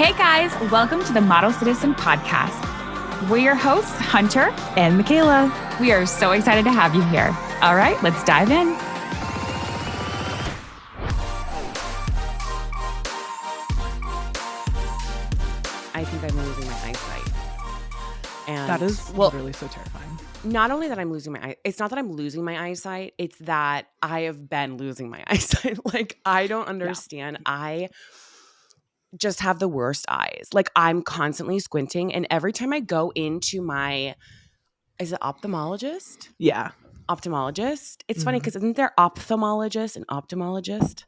Hey guys, welcome to the Model Citizen Podcast. We're your hosts, Hunter and Michaela. We are so excited to have you here. All right, let's dive in. I think I'm losing my eyesight. And that is literally so terrifying. Not only that I'm losing my it's not that I'm losing my eyesight, it's that I have been losing my eyesight. Like, I don't understand. Yeah. I just have the worst eyes. Like, I'm constantly squinting, and every time I go into my is it ophthalmologist? Yeah. Ophthalmologist. It's funny because isn't there ophthalmologist and ophthalmologist?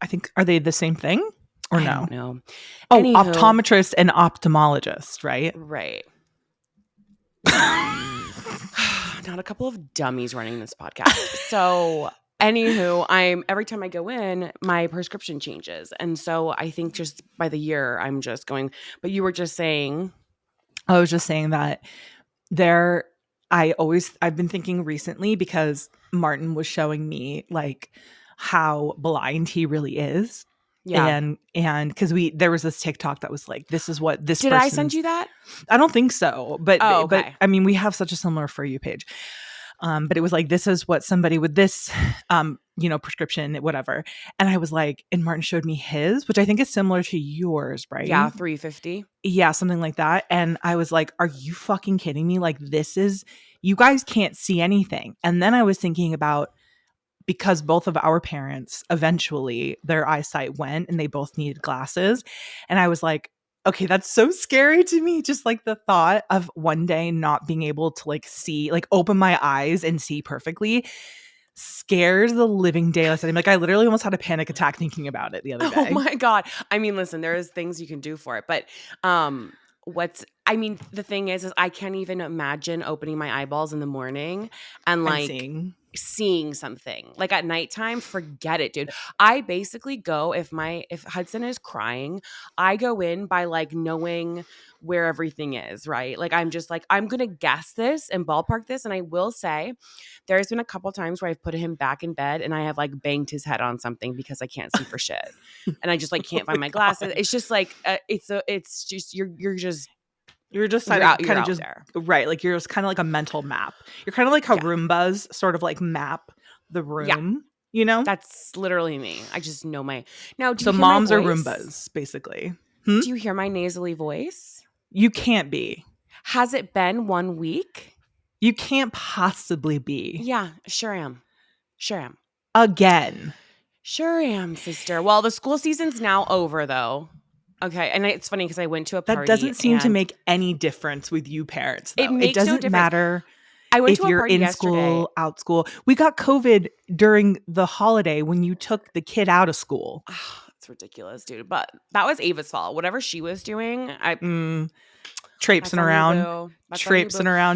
I think, are they the same thing or no? I don't know. Oh, anywho, optometrist and ophthalmologist, right? Right. Not a couple of dummies running this podcast. So anywho, every time I go in, my prescription changes. And so I think just by the year, I'm just going, but you were just saying. I was just saying that I've been thinking recently, because Martin was showing me like how blind he really is. Yeah. And because there was this TikTok that was like, this is what this Did I send you that? I don't think so. But okay. But I mean, we have such a similar For You page. But it was like, this is what somebody with this prescription, whatever. And I was like, and Martin showed me his, which I think is similar to yours, right? Yeah, $350. Yeah, something like that. And I was like, are you fucking kidding me? Like, you guys can't see anything. And then I was thinking about, because both of our parents, eventually their eyesight went and they both needed glasses. And I was like, okay, that's so scary to me. Just like the thought of one day not being able to like see, like open my eyes and see perfectly scares the living daylights out of me. Like, I literally almost had a panic attack thinking about it the other day. Oh my God. I mean, listen, there is things you can do for it, but the thing is I can't even imagine opening my eyeballs in the morning and like seeing something. Like at nighttime, forget it, dude. I basically go, if Hudson is crying, I go in by like knowing where everything is, right? Like, I'm just like, I'm gonna guess this and ballpark this. And I will say there's been a couple times where I've put him back in bed and I have like banged his head on something because I can't see for shit. And I just like can't find my glasses. God. It's just like it's just you're just kind of just there. Right. Like, you're just kind of like a mental map. You're kind of like how Roombas sort of like map the room. Yeah. You know? That's literally me. I just know so moms are Roombas, basically. Do you hear my nasally voice? You can't be. Has it been 1 week? You can't possibly be. Yeah, sure am. Again. Sure am, sister. Well, the school season's now over, though. Okay, and it's funny because I went to a party. That doesn't seem to make any difference with you parents, though. It doesn't matter I went if to a you're party in yesterday. School, out school. We got COVID during the holiday when you took the kid out of school. It's ridiculous, dude. But that was Ava's fault. Whatever she was doing, traipsing around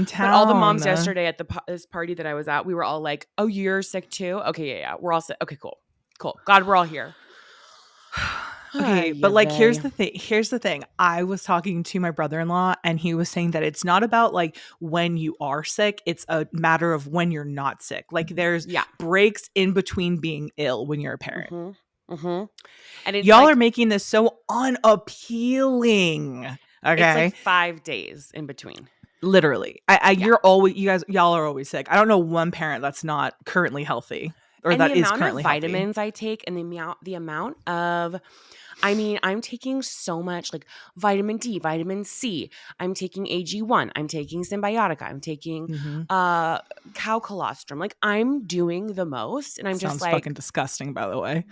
town. But all the moms yesterday at this party that I was at, we were all like, "Oh, you're sick too? Okay, yeah, we're all sick. Okay, cool. God, we're all here." Okay, but like, here's the thing. I was talking to my brother-in-law and he was saying that it's not about like when you are sick. It's a matter of when you're not sick. Like, there's breaks in between being ill when you're a parent. Mm-hmm. Mm-hmm. And it's y'all are making this so unappealing. Okay. It's like 5 days in between. Literally. Y'all are always sick. I don't know one parent that's not currently healthy or that is currently healthy. The amount of vitamins I take and the amount of I'm taking so much, like vitamin D, vitamin C. I'm taking AG1. I'm taking Symbiotica. I'm taking cow colostrum. Like, I'm doing the most, and I'm just like, fucking disgusting, by the way.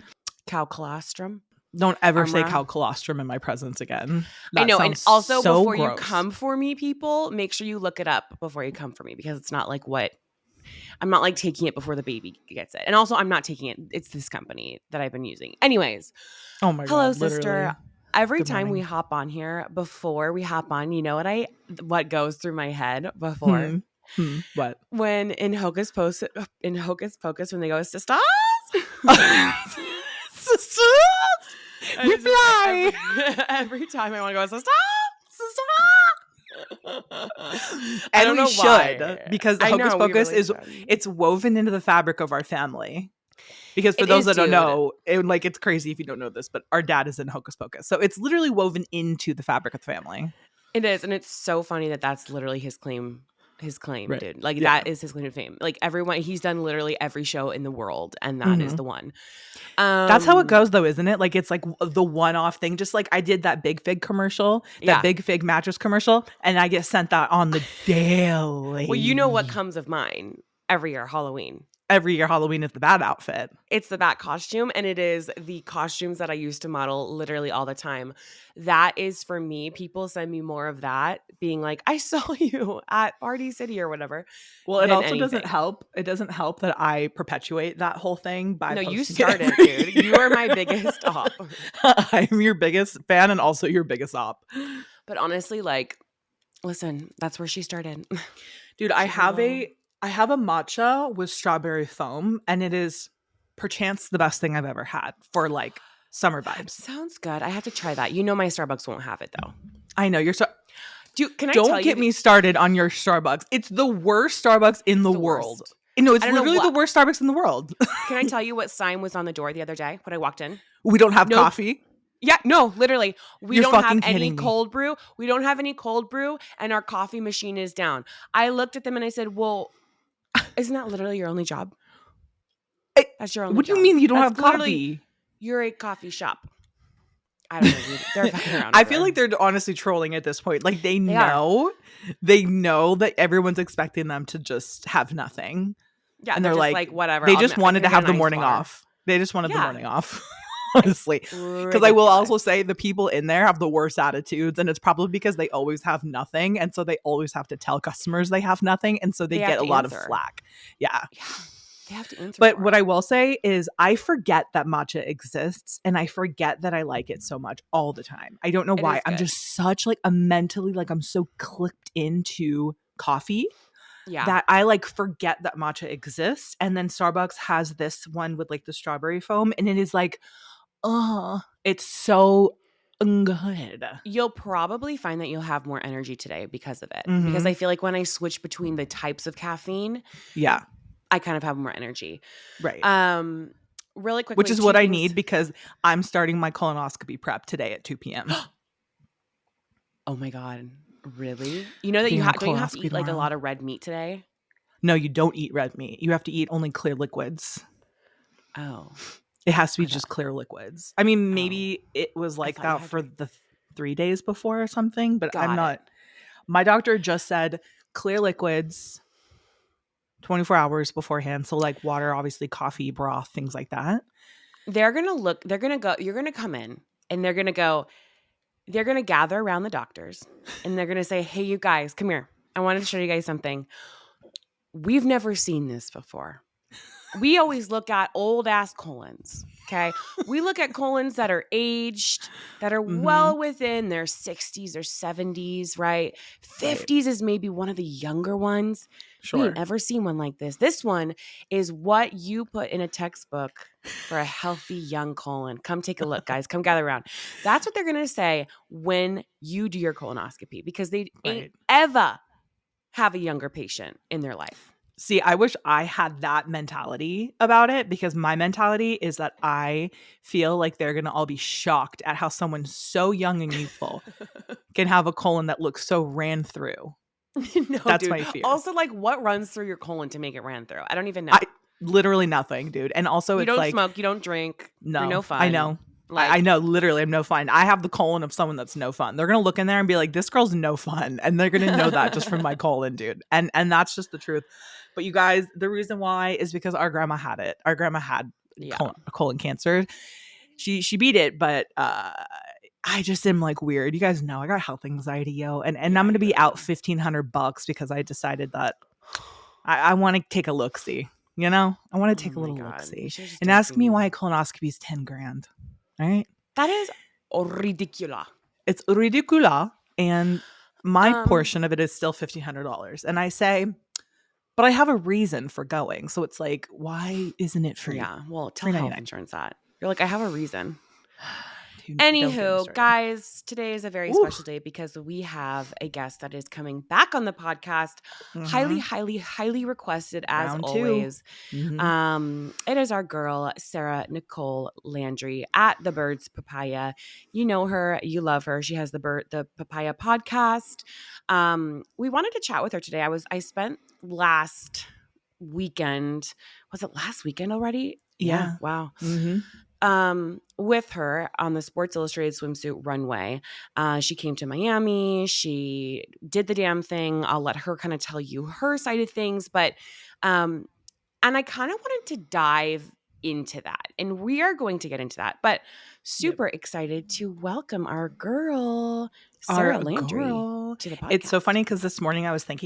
Cow colostrum. Don't ever say cow colostrum in my presence again. I know, and also before you come for me, people, make sure you look it up before you come for me, because it's not like I'm not like taking it before the baby gets it. And also, I'm not taking it. It's this company that I've been using. Anyways. Oh my God. Hello, literally. sister. Every time we hop on here, before we hop on, you know what goes through my head before? What? When in Hocus Pocus, when they go, sisters. We fly. Every time I want to go, sisters. And we should, because the Hocus Pocus it's woven into the fabric of our family. Because for It those is, that don't dude. know, it's crazy if you don't know this, but our dad is in Hocus Pocus. So it's literally woven into the fabric of the family. It is. And it's so funny that that's literally his claim, Right. dude. Like, Yeah. that is his claim to fame. Like, everyone, he's done literally every show in the world, and that is the one. That's how it goes, though, isn't it? Like, it's like the one-off thing. Just like I did that Big Fig commercial, that Big Fig mattress commercial, and I get sent that on the daily. Well, you know what comes of mine every year, Halloween. Every year Halloween is the bad outfit. It's the bat costume, and it is the costumes that I used to model literally all the time. That is for me. People send me more of that, being like, I saw you at Party City or whatever. Well, it also doesn't help. It doesn't help that I perpetuate that whole thing by No, you posting started, dude. You are my biggest op. I'm your biggest fan and also your biggest op. But honestly, like, listen, that's where she started. Dude, I have a matcha with strawberry foam, and it is perchance the best thing I've ever had for like summer vibes. Sounds good. I have to try that. You know my Starbucks won't have it though. I know you're so. Dude, can I don't tell you get me started on your Starbucks. It's the worst Starbucks in the world. Worst. No, it's literally the worst Starbucks in the world. Can I tell you what sign was on the door the other day when I walked in? We don't have coffee. Yeah, no, literally. We You're don't have kidding any me. cold brew. We don't have any cold brew, and our coffee machine is down. I looked at them and I said, well, isn't that literally your only job? That's your only job. What do you mean you don't have coffee? You're a coffee shop. I don't know. They're fucking around. I feel like they're honestly trolling at this point. Like they know that everyone's expecting them to just have nothing. Yeah, and they're like whatever. They just wanted to have the morning off. They just wanted the morning off. Honestly, because I will also say the people in there have the worst attitudes, and it's probably because they always have nothing, and so they always have to tell customers they have nothing, and so they get a lot of flack. Yeah. They have to answer. But what I will say is I forget that matcha exists, and I forget that I like it so much all the time. I don't know why. I'm just such like a mentally, like I'm so clicked into coffee that I like forget that matcha exists. And then Starbucks has this one with like the strawberry foam, and it is like, it's so good. You'll probably find that you'll have more energy today because of it. Because I feel like when I switch between the types of caffeine, I kind of have more energy. Right. Really quickly. Which is what I need because I'm starting my colonoscopy prep today at 2 p.m. Oh my God. Really? You know that don't you have to eat like a lot of red meat today? No, you don't eat red meat. You have to eat only clear liquids. Oh. It has to be just clear liquids. I mean, maybe it was like that for the 3 days before or something, but I'm not. My doctor just said clear liquids 24 hours beforehand. So like water, obviously coffee, broth, things like that. You're going to come in and they're going to gather around the doctors and they're going to say, hey, you guys, come here. I wanted to show you guys something. We've never seen this before. We always look at old ass colons. Okay. We look at colons that are aged, that are well within their 60s or 70s, right? 50s is maybe one of the younger ones. Sure. We ain't ever seen one like this. This one is what you put in a textbook for a healthy young colon. Come take a look, guys. Come gather around. That's what they're going to say when you do your colonoscopy because they ain't ever have a younger patient in their life. See, I wish I had that mentality about it because my mentality is that I feel like they're going to all be shocked at how someone so young and youthful can have a colon that looks so ran through. No, that's my fear. Also, like what runs through your colon to make it ran through? I don't even know. Literally nothing, dude. And also you don't smoke, you don't drink. No, you're no fun. I know. I know, literally, I'm no fun. I have the colon of someone that's no fun. They're going to look in there and be like, this girl's no fun. And they're going to know that just from my colon, dude. And that's just the truth. But you guys, the reason why is because our grandma had it. Our grandma had colon cancer. She beat it, but I just am like weird. You guys know I got health anxiety, yo. And I'm going to be out $1,500 because I decided that I want to take a look-see. You know? I want to take a little look-see. And ask me why a colonoscopy is $10,000. All right? That is ridiculous. It's ridiculous. And my portion of it is still $1,500. And I say, but I have a reason for going. So it's like, why isn't it free? Yeah. Well, tell health insurance that. You're like, I have a reason. Anywho, guys, today is a very special day because we have a guest that is coming back on the podcast. Highly, highly, highly requested as Round always. It is our girl, Sarah Nicole Landry at the Birds Papaya. You know her, you love her. She has the Papaya podcast. We wanted to chat with her today. I spent last weekend. Was it last weekend already? Yeah. Wow. With her on the Sports Illustrated swimsuit runway. She came to Miami. She did the damn thing. I'll let her kind of tell you her side of things. But, and I kind of wanted to dive into that. And we are going to get into that. But super excited to welcome our girl, Sarah Landry, to the podcast. It's so funny because this morning I was like,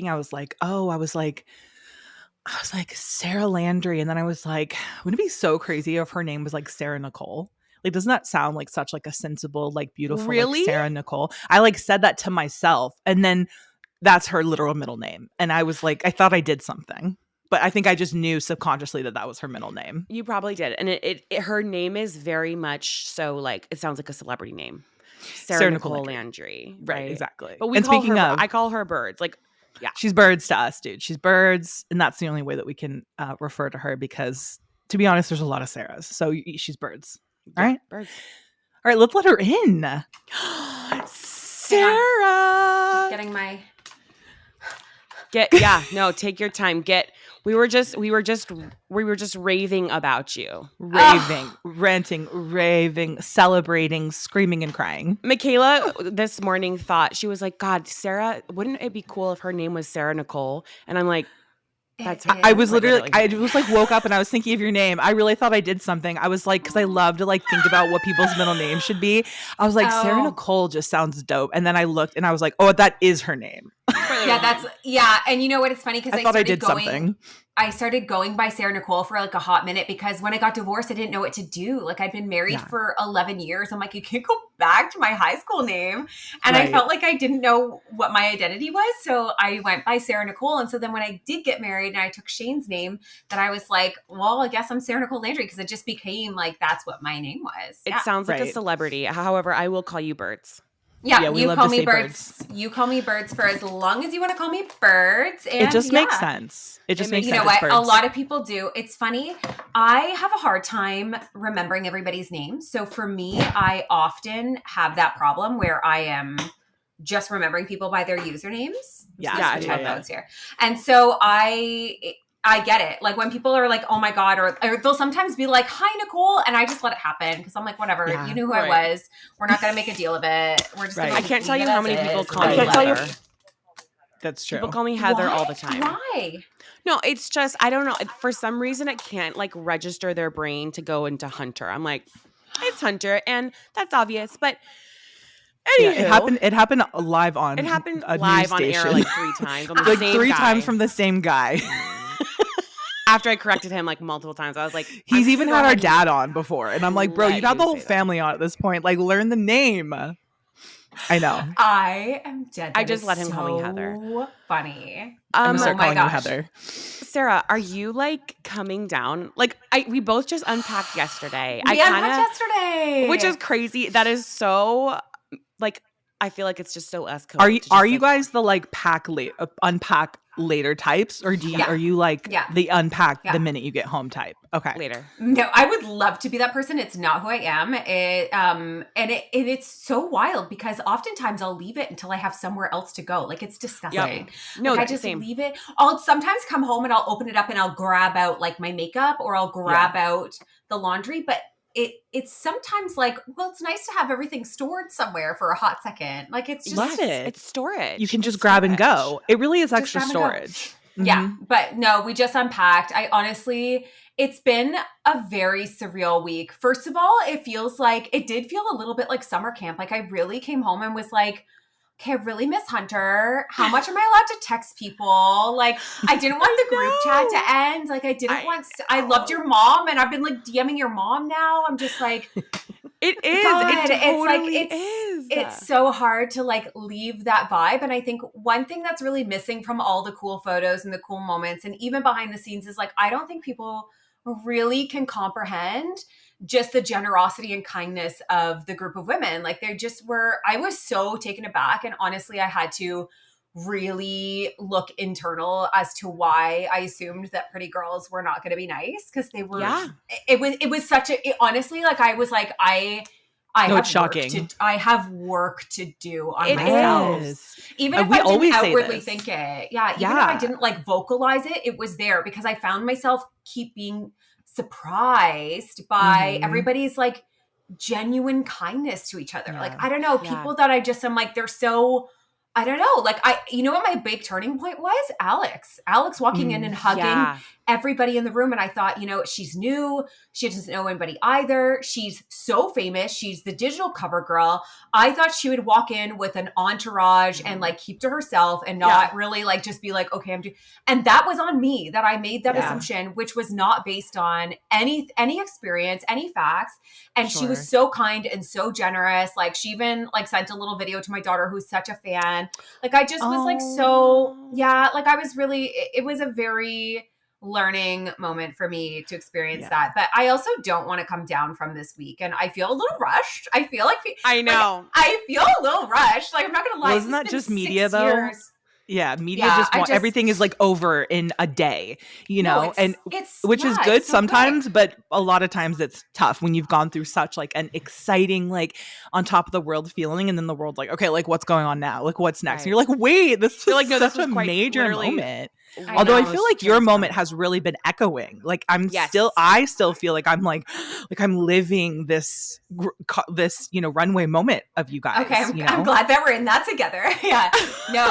Sarah Landry. And then I was like, wouldn't it be so crazy if her name was like Sarah Nicole? Like, doesn't that sound like such like a sensible, like beautiful, like Sarah Nicole? I like said that to myself. And then that's her literal middle name. And I was like, I thought I did something. But I think I just knew subconsciously that was her middle name. You probably did. And her name is very much so like, it sounds like a celebrity name. Sarah Nicole Landry. Right, exactly. But I call her Birds. Like, yeah. She's Birds to us, dude. She's Birds. And that's the only way that we can refer to her because, to be honest, there's a lot of Sarahs. So she's Birds. All right? Birds. All right, let's let her in. Sarah! Just getting my... Take your time. We were just raving about you. Ranting, raving, celebrating, screaming and crying. Michaela this morning thought, she was like, God, Sarah, wouldn't it be cool if her name was Sarah Nicole? And I'm like, that's her. I was literally, I was like woke up and I was thinking of your name. I really thought I did something. I was like, because I love to like think about what people's middle names should be. I was like, Sarah Nicole just sounds dope. And then I looked and I was like, oh, that is her name. And you know what? It's funny because I thought I did something. I started going by Sarah Nicole for like a hot minute because when I got divorced, I didn't know what to do. Like I'd been married for 11 years. I'm like, you can't go back to my high school name. And I felt like I didn't know what my identity was. So I went by Sarah Nicole. And so then when I did get married and I took Shane's name, then I was like, well, I guess I'm Sarah Nicole Landry because it just became like, that's what my name was. It sounds like a celebrity. However, I will call you Birds. Yeah, you call me Birds. You call me Birds for as long as you want to call me Birds. And it just makes sense. It just makes sense. You know what? A lot of people do. It's funny. I have a hard time remembering everybody's names. So for me, I often have that problem where I am just remembering people by their usernames. Headphones here. And so I get it. Like when people are like, oh my God, or they'll sometimes be like, hi, Nicole. And I just let it happen because I'm like, whatever. You knew who I was. We're not going to make a deal of it. We're just I can't tell you how many people call me Heather. That's true. People call me Heather all the time. Why? No, it's just, I don't know. For some reason, it can't like register their brain to go into Hunter. I'm like, it's Hunter. And that's obvious. But anywho, it happened live on. It happened live on air like 3 times. On the like same 3 guy. times from the same guy. After I corrected him like multiple times, I was like, he's even had our dad on before. And I'm like, bro, you got the whole family on at this point. Like, learn the name. I know. I am dead. I just let him call me Heather. Funny. I'm gonna start calling you Heather. Sarah, are you like coming down? Like we both just unpacked yesterday. We unpacked yesterday. Which is crazy. That is so like, I feel like it's just so us. Are you guys the like unpack later types, or are you like the unpack the minute you get home type? Okay, later. No, I would love to be that person. It's not who I am. It's so wild because oftentimes I'll leave it until I have somewhere else to go. Like it's disgusting. Yep. No, like, I just leave it. I'll sometimes come home and I'll open it up and I'll grab out like my makeup or I'll grab out the laundry, but it's sometimes like, well, it's nice to have everything stored somewhere for a hot second. Like it's just it's storage. You can just grab and go. It really is extra storage. Mm-hmm. Yeah, but no, we just unpacked. It's been a very surreal week. First of all, it did feel a little bit like summer camp. Like I really came home and was like, okay, I really miss Hunter. How much am I allowed to text people? Like, I didn't want the group chat to end. Like, I loved your mom and I've been like DMing your mom now. I'm just like, it is. God, it totally is. It's so hard to like leave that vibe. And I think one thing that's really missing from all the cool photos and the cool moments and even behind the scenes is like, I don't think people really can comprehend just the generosity and kindness of the group of women. Like they just were, I was so taken aback. And honestly, I had to really look internal as to why I assumed that pretty girls were not going to be nice, because they were. Yeah. It was such a, honestly, like I was like, I No, have it's shocking. I have work to do on It myself. is. Even if We I always didn't say outwardly this. think it. Yeah. Even if Yeah. I didn't like vocalize it, it was there, because I found myself keep being surprised by everybody's like genuine kindness to each other. Yeah. Like, I don't know, people that I just am like, they're so, I don't know. Like you know what my big turning point was? Alex walking in and hugging everybody in the room. And I thought, you know, she's new. She doesn't know anybody either. She's so famous. She's the digital cover girl. I thought she would walk in with an entourage and like keep to herself and not really like just be like, okay, and that was on me, that I made that assumption, which was not based on any experience, any facts. And she was so kind and so generous. Like she even like sent a little video to my daughter, who's such a fan. Like I just was like, so like I was really, it was a very learning moment for me to experience that. But I also don't want to come down from this week, and I feel a little rushed. I feel like I know. Like, I feel a little rushed. Like I'm not gonna lie. Well, isn't that just media though? Years. Yeah, media everything is like over in a day, you know, which is good sometimes, but a lot of times it's tough when you've gone through such like an exciting, like on top of the world feeling, and then the world's like, okay, like what's going on now? Like what's next? And you're like, wait, this is like such a major moment. Although I feel like your moment has really been echoing. Like I still feel like I'm like I'm living this you know runway moment of you guys. Okay, I'm glad that we're in that together. Yeah, no,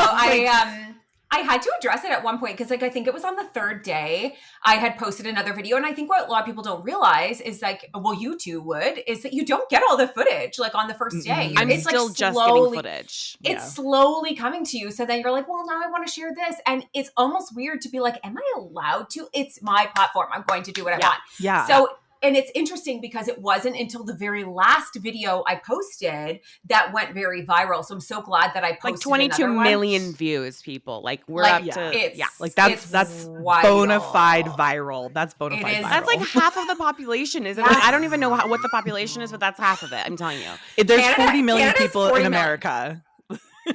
I had to address it at one point, because like I think it was on the third day I had posted another video, and I think what a lot of people don't realize is like, well, you two would, is that you don't get all the footage like on the first day. I'm it's still like just getting footage. It's slowly coming to you, so then you're like, well, now I want to share this, and it's almost weird to be like, am I allowed to? It's my platform. I'm going to do what I want. Yeah. So. And it's interesting because it wasn't until the very last video I posted that went very viral. So I'm so glad that I posted like 22 million views, people. Like we're up to like that's bona fide viral. That's bona fide viral. That's like half of the population, isn't it? Like, I don't even know what the population is, but that's half of it. I'm telling you. There's 40 million people in America.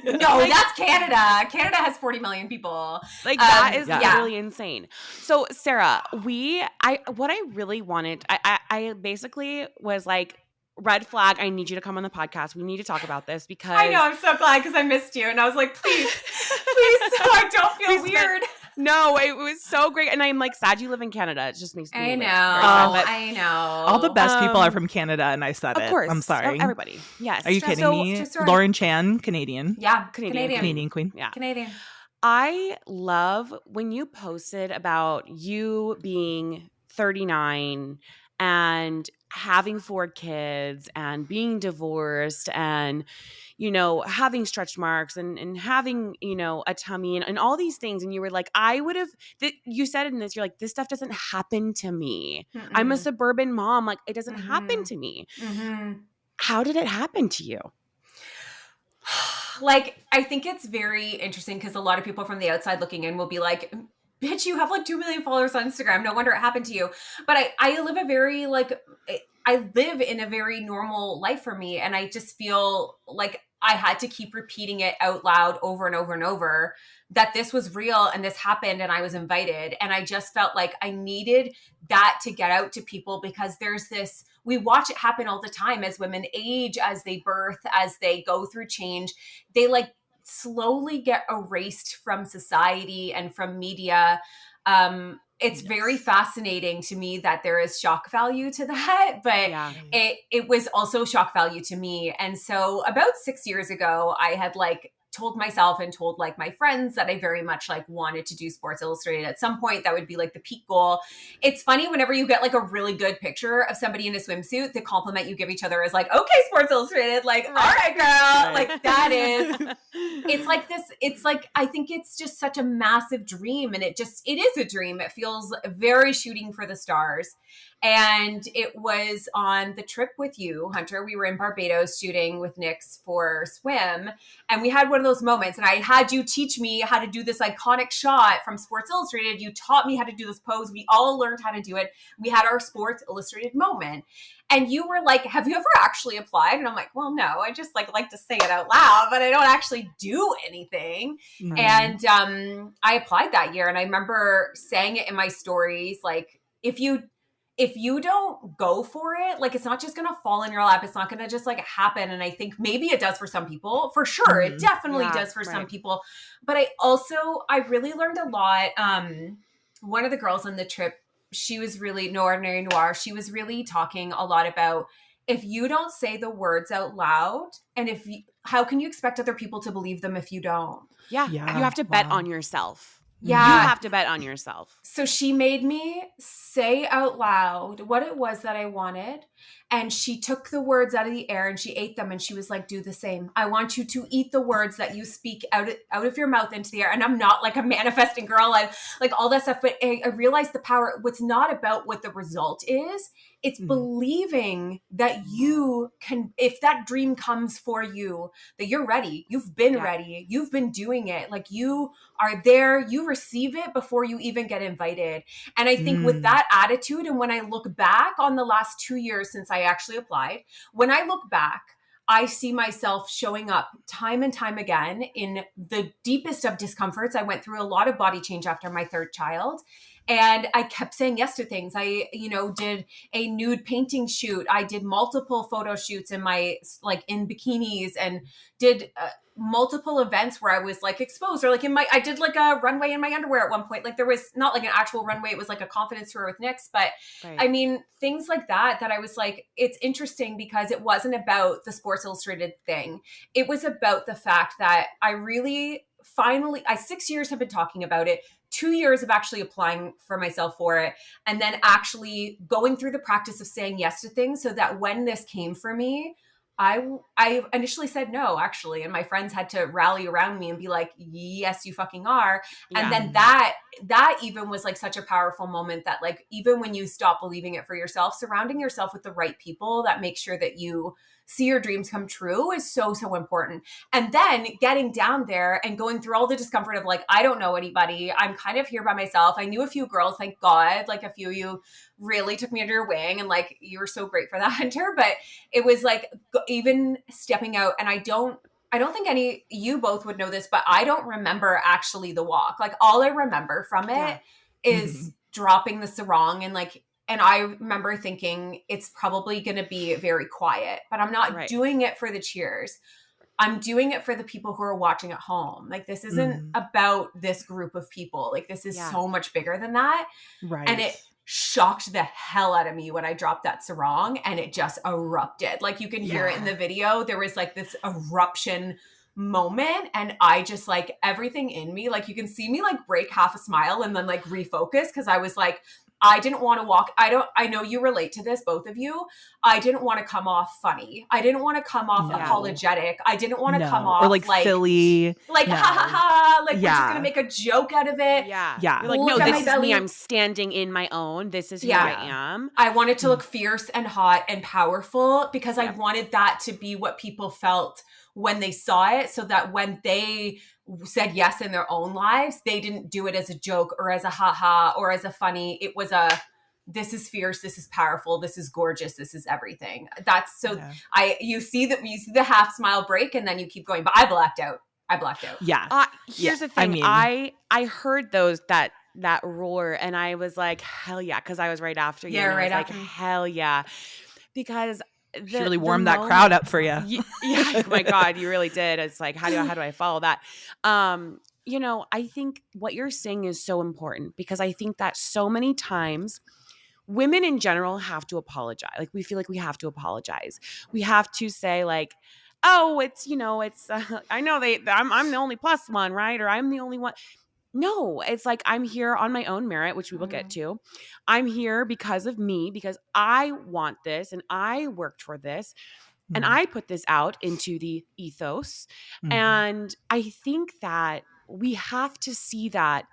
No, that's Canada. Canada has 40 million people. Like that is literally insane. So Sarah, what I really wanted, I basically was like, red flag, I need you to come on the podcast. We need to talk about this, because I know, I'm so glad, because I missed you, and I was like, please, so I don't feel weird. No, it was so great, and I'm like sad you live in Canada. It just makes me. I know. I know. All the best people are from Canada, and I said it. Of course, I'm sorry. Everybody. Yes. Are you kidding me? Lauren Chan, Canadian. Yeah, Canadian queen. Yeah, Canadian. I love when you posted about you being 39 and having 4 kids and being divorced and, you know, having stretch marks and having, you know, a tummy and all these things. And you were like, you said in this, you're like, this stuff doesn't happen to me. Mm-mm. I'm a suburban mom. Like, it doesn't happen to me. Mm-hmm. How did it happen to you? Like, I think it's very interesting, because a lot of people from the outside looking in will be like, bitch, you have like 2 million followers on Instagram. No wonder it happened to you. But I live a very I live in a very normal life for me. And I just feel like I had to keep repeating it out loud over and over and over, that this was real and this happened and I was invited. And I just felt like I needed that to get out to people, because there's this, we watch it happen all the time as women age, as they birth, as they go through change, they like slowly get erased from society and from media. It's very fascinating to me that there is shock value to that, but it was also shock value to me. And so about 6 years ago, I had like told myself and told like my friends that I very much like wanted to do Sports Illustrated at some point. That would be like the peak goal. It's funny, whenever you get like a really good picture of somebody in a swimsuit, the compliment you give each other is like, okay, Sports Illustrated, like, all right, girl, like that is, it's like this, it's like, I think it's just such a massive dream, and it is a dream. It feels very shooting for the stars. And it was on the trip with you, Hunter. We were in Barbados shooting with Nyx for swim. And we had one of those moments. And I had you teach me how to do this iconic shot from Sports Illustrated. You taught me how to do this pose. We all learned how to do it. We had our Sports Illustrated moment. And you were like, have you ever actually applied? And I'm like, well, no, I just like to say it out loud, but I don't actually do anything. Mm-hmm. And I applied that year. And I remember saying it in my stories, like, if you don't go for it, like, it's not just going to fall in your lap. It's not going to just like happen. And I think maybe it does for some people, for sure. Mm-hmm. It definitely does for some people. But I really learned a lot. One of the girls on the trip, she was really No Ordinary Noir. She was really talking a lot about, if you don't say the words out loud, and how can you expect other people to believe them if you don't? Yeah. You have to bet on yourself. Yeah. You have to bet on yourself. So she made me say out loud what it was that I wanted. And she took the words out of the air and she ate them. And she was like, do the same. I want you to eat the words that you speak out of your mouth into the air. And I'm not like a manifesting girl. I like all that stuff. But I realized the power. What's not about what the result is. It's believing that you can, if that dream comes for you, that you're ready. You've been ready. You've been doing it. Like, you are there. You receive it before you even get invited. And I think with that attitude, and when I look back on the last 2 years since I actually applied, when I look back, I see myself showing up time and time again in the deepest of discomforts. I went through a lot of body change after my third child. And I kept saying yes to things. I, did a nude painting shoot. I did multiple photo shoots in bikinis, and did multiple events where I was like exposed, or like I did like a runway in my underwear at one point. Like, there was not like an actual runway. It was like a confidence tour with Nyx. But I mean, things like that I was like, it's interesting because it wasn't about the Sports Illustrated thing. It was about the fact that I really finally, 6 years have been talking about it. 2 years of actually applying for myself for it, and then actually going through the practice of saying yes to things, so that when this came for me, I initially said no, actually, and my friends had to rally around me and be like, yes, you fucking are. Yeah. And then that even was like such a powerful moment, that like, even when you stop believing it for yourself, surrounding yourself with the right people that make sure that you see your dreams come true is so, so important. And then getting down there and going through all the discomfort of like, I don't know anybody. I'm kind of here by myself. I knew a few girls, thank God. Like, a few of you really took me under your wing, and like, you were so great for that, Hunter. But it was like, even stepping out, and I don't think you both would know this, but I don't remember actually the walk. Like, all I remember from it is dropping the sarong, and I remember thinking it's probably going to be very quiet, but I'm not doing it for the cheers. I'm doing it for the people who are watching at home. Like, this isn't about this group of people. Like, this is so much bigger than that. Right. And it shocked the hell out of me when I dropped that sarong, and it just erupted. Like, you can hear it in the video. There was like this eruption moment, and I just like, everything in me, like, you can see me like break half a smile and then like refocus, because I was like, I didn't want to walk. I know you relate to this, both of you. I didn't want to come off funny. I didn't want to come off apologetic. I didn't want to come off or like silly. Like, ha ha ha. Like, we're just going to make a joke out of it. Yeah. You're like, no, this is me. I'm standing in my own. This is who I am. I wanted to look fierce and hot and powerful, because I wanted that to be what people felt when they saw it, so that when they said yes in their own lives, they didn't do it as a joke or as a haha or as a funny. It was this is fierce, this is powerful, this is gorgeous, this is everything. That's so you see the half smile break, and then you keep going. But I blacked out. Yeah. Here's the thing. I heard that roar, and I was like, hell yeah, because I was right after you. Yeah, right after. Like, hell yeah, because she really warmed that crowd up for you. Yeah, oh my God, you really did. It's like, how do I follow that? I think what you're saying is so important, because I think that so many times women in general have to apologize. Like, we feel like we have to apologize. We have to say like, oh, it's I know I'm the only plus one, right? Or I'm the only one. No, it's like, I'm here on my own merit, which we will get to. I'm here because of me, because I want this and I worked for this and I put this out into the ethos. And I think that we have to see that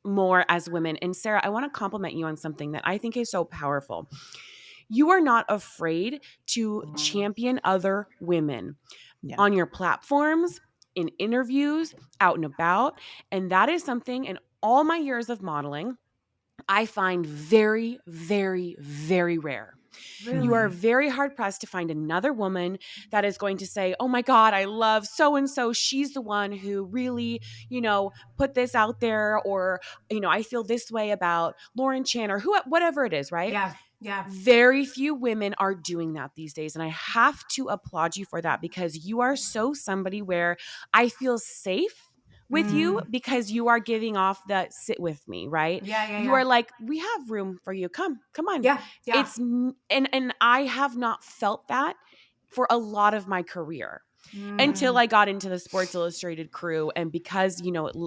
more as women. And Sarah, I want to compliment you on something that I think is so powerful. You are not afraid to champion other women on your platforms, in interviews, out and about. And that is something in all my years of modeling, I find very, very, very rare. Really? You are very hard pressed to find another woman that is going to say, oh my God, I love so-and-so. She's the one who really, put this out there, or, I feel this way about Lauren Chan or whatever it is, right? Yeah. Yeah. Very few women are doing that these days. And I have to applaud you for that, because you are so somebody where I feel safe with you, because you are giving off that sit with me, right? Yeah. You are like, we have room for you. Come on. Yeah. It's, and I have not felt that for a lot of my career. Until I got into the Sports Illustrated crew. And because,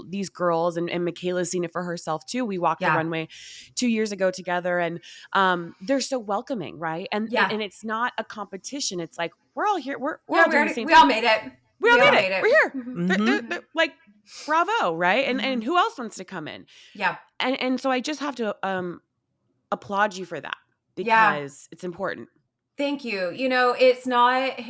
these girls and Michaela's seen it for herself too. We walked the runway 2 years ago together, and they're so welcoming, right? And it's not a competition. It's like, we're all here. We're all doing the same thing. We all made it. We all made it. We're here. They're like, bravo, right? And who else wants to come in? Yeah. And so I just have to applaud you for that, because it's important. Thank you. It's not,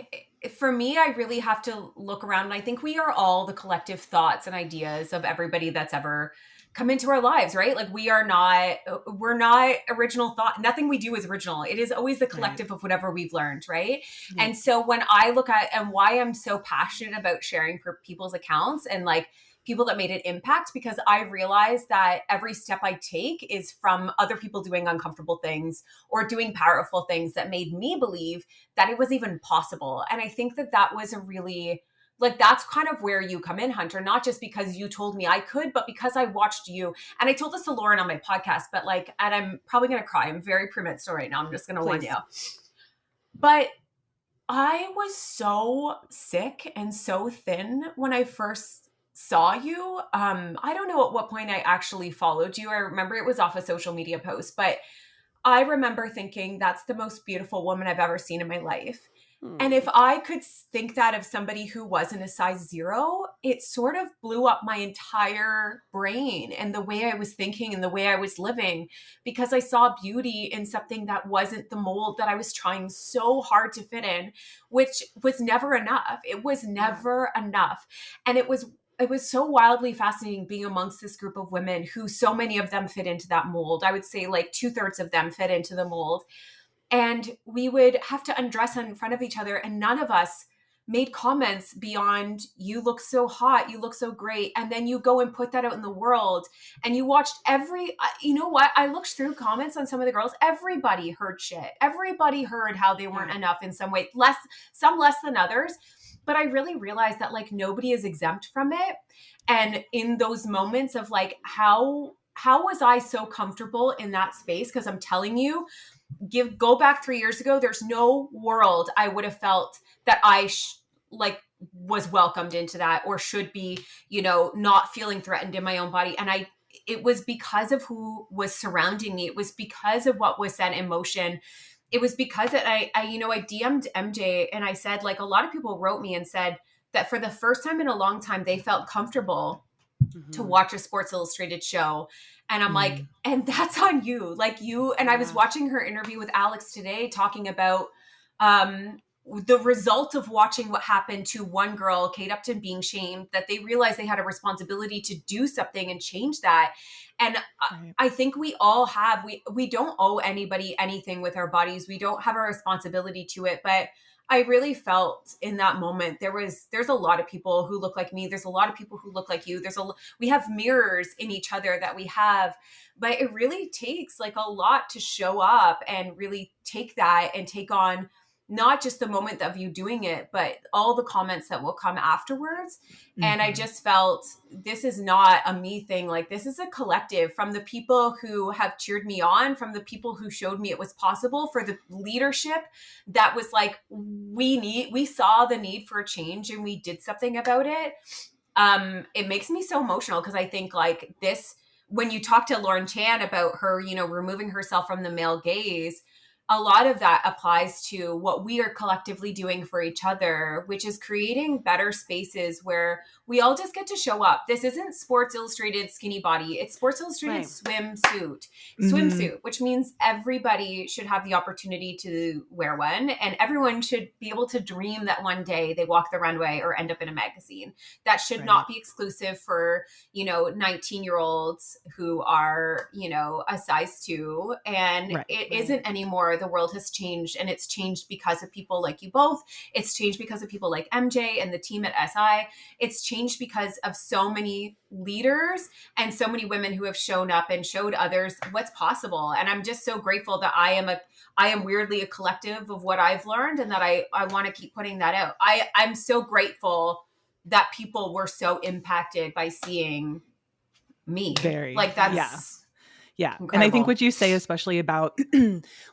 for me, I really have to look around, and I think we are all the collective thoughts and ideas of everybody that's ever come into our lives, right? Like we're not original thought. Nothing we do is original. It is always the collective of whatever we've learned, right? Mm-hmm. And so when I look at, and why I'm so passionate about sharing people's accounts and like people that made an impact, because I realize that every step I take is from other people doing uncomfortable things or doing powerful things that made me believe that it was even possible. And I think that was a really, like, that's kind of where you come in, Hunter, not just because you told me I could, but because I watched you. And I told this to Lauren on my podcast, but like, and I'm probably going to cry. I'm very premature right now. I'm just going to warn you. But I was so sick and so thin when I first saw you. I don't know at what point I actually followed you. I remember it was off a social media post, but I remember thinking that's the most beautiful woman I've ever seen in my life. And if I could think that of somebody who wasn't a size 0, it sort of blew up my entire brain and the way I was thinking and the way I was living, because I saw beauty in something that wasn't the mold that I was trying so hard to fit in, which was never enough. It was never enough. And it was so wildly fascinating being amongst this group of women who so many of them fit into that mold. I would say like 2/3 of them fit into the mold. And we would have to undress in front of each other, and none of us made comments beyond, you look so hot, you look so great. And then you go and put that out in the world, and you watched you know what? I looked through comments on some of the girls. Everybody heard shit. Everybody heard how they weren't enough in some way, some less than others. But I really realized that like nobody is exempt from it. And in those moments of like, how was I so comfortable in that space? Because I'm telling you, go back 3 years ago, there's no world I would have felt that I was welcomed into that, or should be, not feeling threatened in my own body. And it was because of who was surrounding me. It was because of what was set in motion. It was because I DM'd MJ, and I said, like, a lot of people wrote me and said that for the first time in a long time, they felt comfortable to watch a Sports Illustrated show. And I'm like, and that's on you. Like you, and I was watching her interview with Alex today talking about the result of watching what happened to one girl, Kate Upton, being shamed, that they realized they had a responsibility to do something and change that. And I think we all have, we don't owe anybody anything with our bodies. We don't have a responsibility to it, but I really felt in that moment, there's a lot of people who look like me. There's a lot of people who look like you. We have mirrors in each other that we have, but it really takes like a lot to show up and really take that and take on not just the moment of you doing it, but all the comments that will come afterwards. Mm-hmm. And I just felt this is not a me thing. Like this is a collective, from the people who have cheered me on, from the people who showed me it was possible, for the leadership that was like, we saw the need for a change and we did something about it. It makes me so emotional, because I think like this, when you talk to Lauren Chan about her, removing herself from the male gaze, a lot of that applies to what we are collectively doing for each other, which is creating better spaces where we all just get to show up. This isn't Sports Illustrated skinny body. It's Sports Illustrated swimsuit, which means everybody should have the opportunity to wear one, and everyone should be able to dream that one day they walk the runway or end up in a magazine. That should not be exclusive for, 19-year-olds who are, a size 2. And it isn't anymore. The world has changed, and it's changed because of people like you both. It's changed because of people like MJ and the team at SI. It's changed because of so many leaders and so many women who have shown up and showed others what's possible. And I'm just so grateful that I am weirdly a collective of what I've learned, and that I want to keep putting that out. I'm so grateful that people were so impacted by seeing me. That's Yeah. incredible. And I think what you say, especially about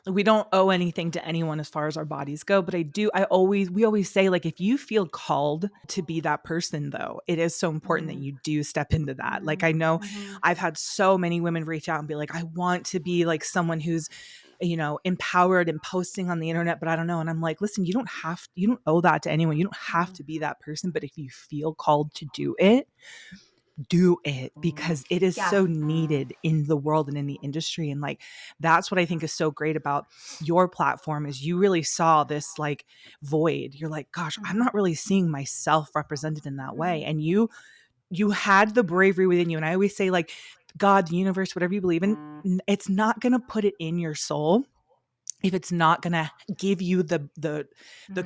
we don't owe anything to anyone as far as our bodies go, but we always say, like, if you feel called to be that person, though, it is so important that you do step into that. Like, I know I've had so many women reach out and be like, I want to be like someone who's, empowered and posting on the internet, but I don't know. And I'm like, listen, you don't owe that to anyone. You don't have to be that person. But if you feel called to do it, because it is so needed in the world and in the industry. And like, that's what I think is so great about your platform, is you really saw this like void. You're like, gosh, I'm not really seeing myself represented in that way. And you had the bravery within you. And I always say, like, God, the universe, whatever you believe in, it's not going to put it in your soul if it's not going to give you the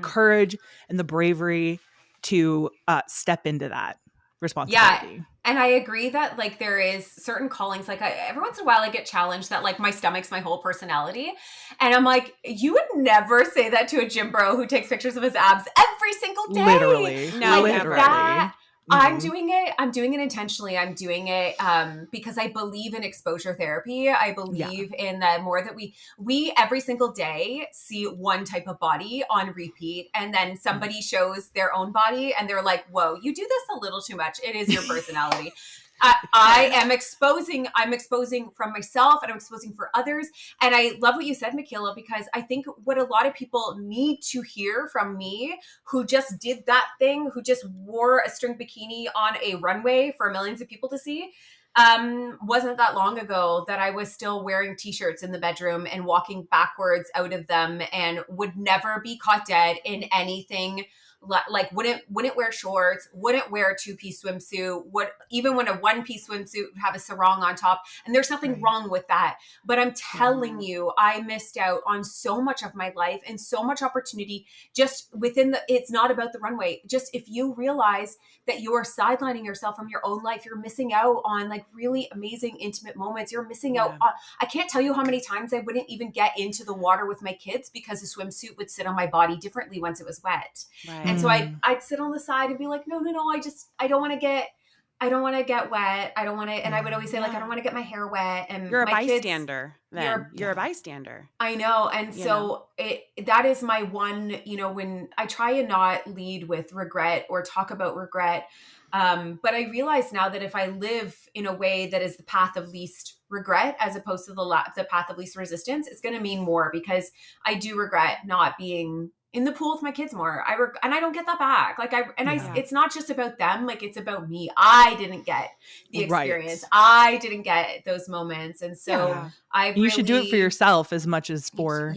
courage and the bravery to step into that responsibility. Yeah. And I agree that like there is certain callings, like every once in a while I get challenged that like my stomach's my whole personality. And I'm like, you would never say that to a gym bro who takes pictures of his abs every single day. Literally. No, like never. That, I'm doing it intentionally. I'm doing it because I believe in exposure therapy. I believe in the more that we every single day see one type of body on repeat, and then somebody shows their own body and they're like, whoa, you do this a little too much. It is your personality. I'm exposing from myself, and I'm exposing for others. And I love what you said, Michaela, because I think what a lot of people need to hear from me, who just did that thing, who just wore a string bikini on a runway for millions of people to see, wasn't that long ago that I was still wearing t-shirts in the bedroom and walking backwards out of them, and would never be caught dead in anything. Like wouldn't wear shorts, wouldn't wear a 2-piece swimsuit, even when a 1-piece swimsuit would have a sarong on top. And there's nothing wrong with that. But I'm telling you, I missed out on so much of my life and so much opportunity just within it's not about the runway. Just if you realize that you're sidelining yourself from your own life, you're missing out on like really amazing intimate moments. You're missing out on, I can't tell you how many times I wouldn't even get into the water with my kids because the swimsuit would sit on my body differently once it was wet. Right. And so I'd sit on the side and be like, no, I don't want to get wet. I don't want to, and I would always say like, I don't want to get my hair wet. And you're a my bystander. Kids, you're a bystander. I know. And so that is my one, when I try and not lead with regret or talk about regret. But I realize now that if I live in a way that is the path of least regret, as opposed to the path of least resistance, it's going to mean more, because I do regret not being in the pool with my kids more. And I don't get that back. Like it's not just about them. Like it's about me. I didn't get the experience. I didn't get those moments. And so you should do it for yourself as much as for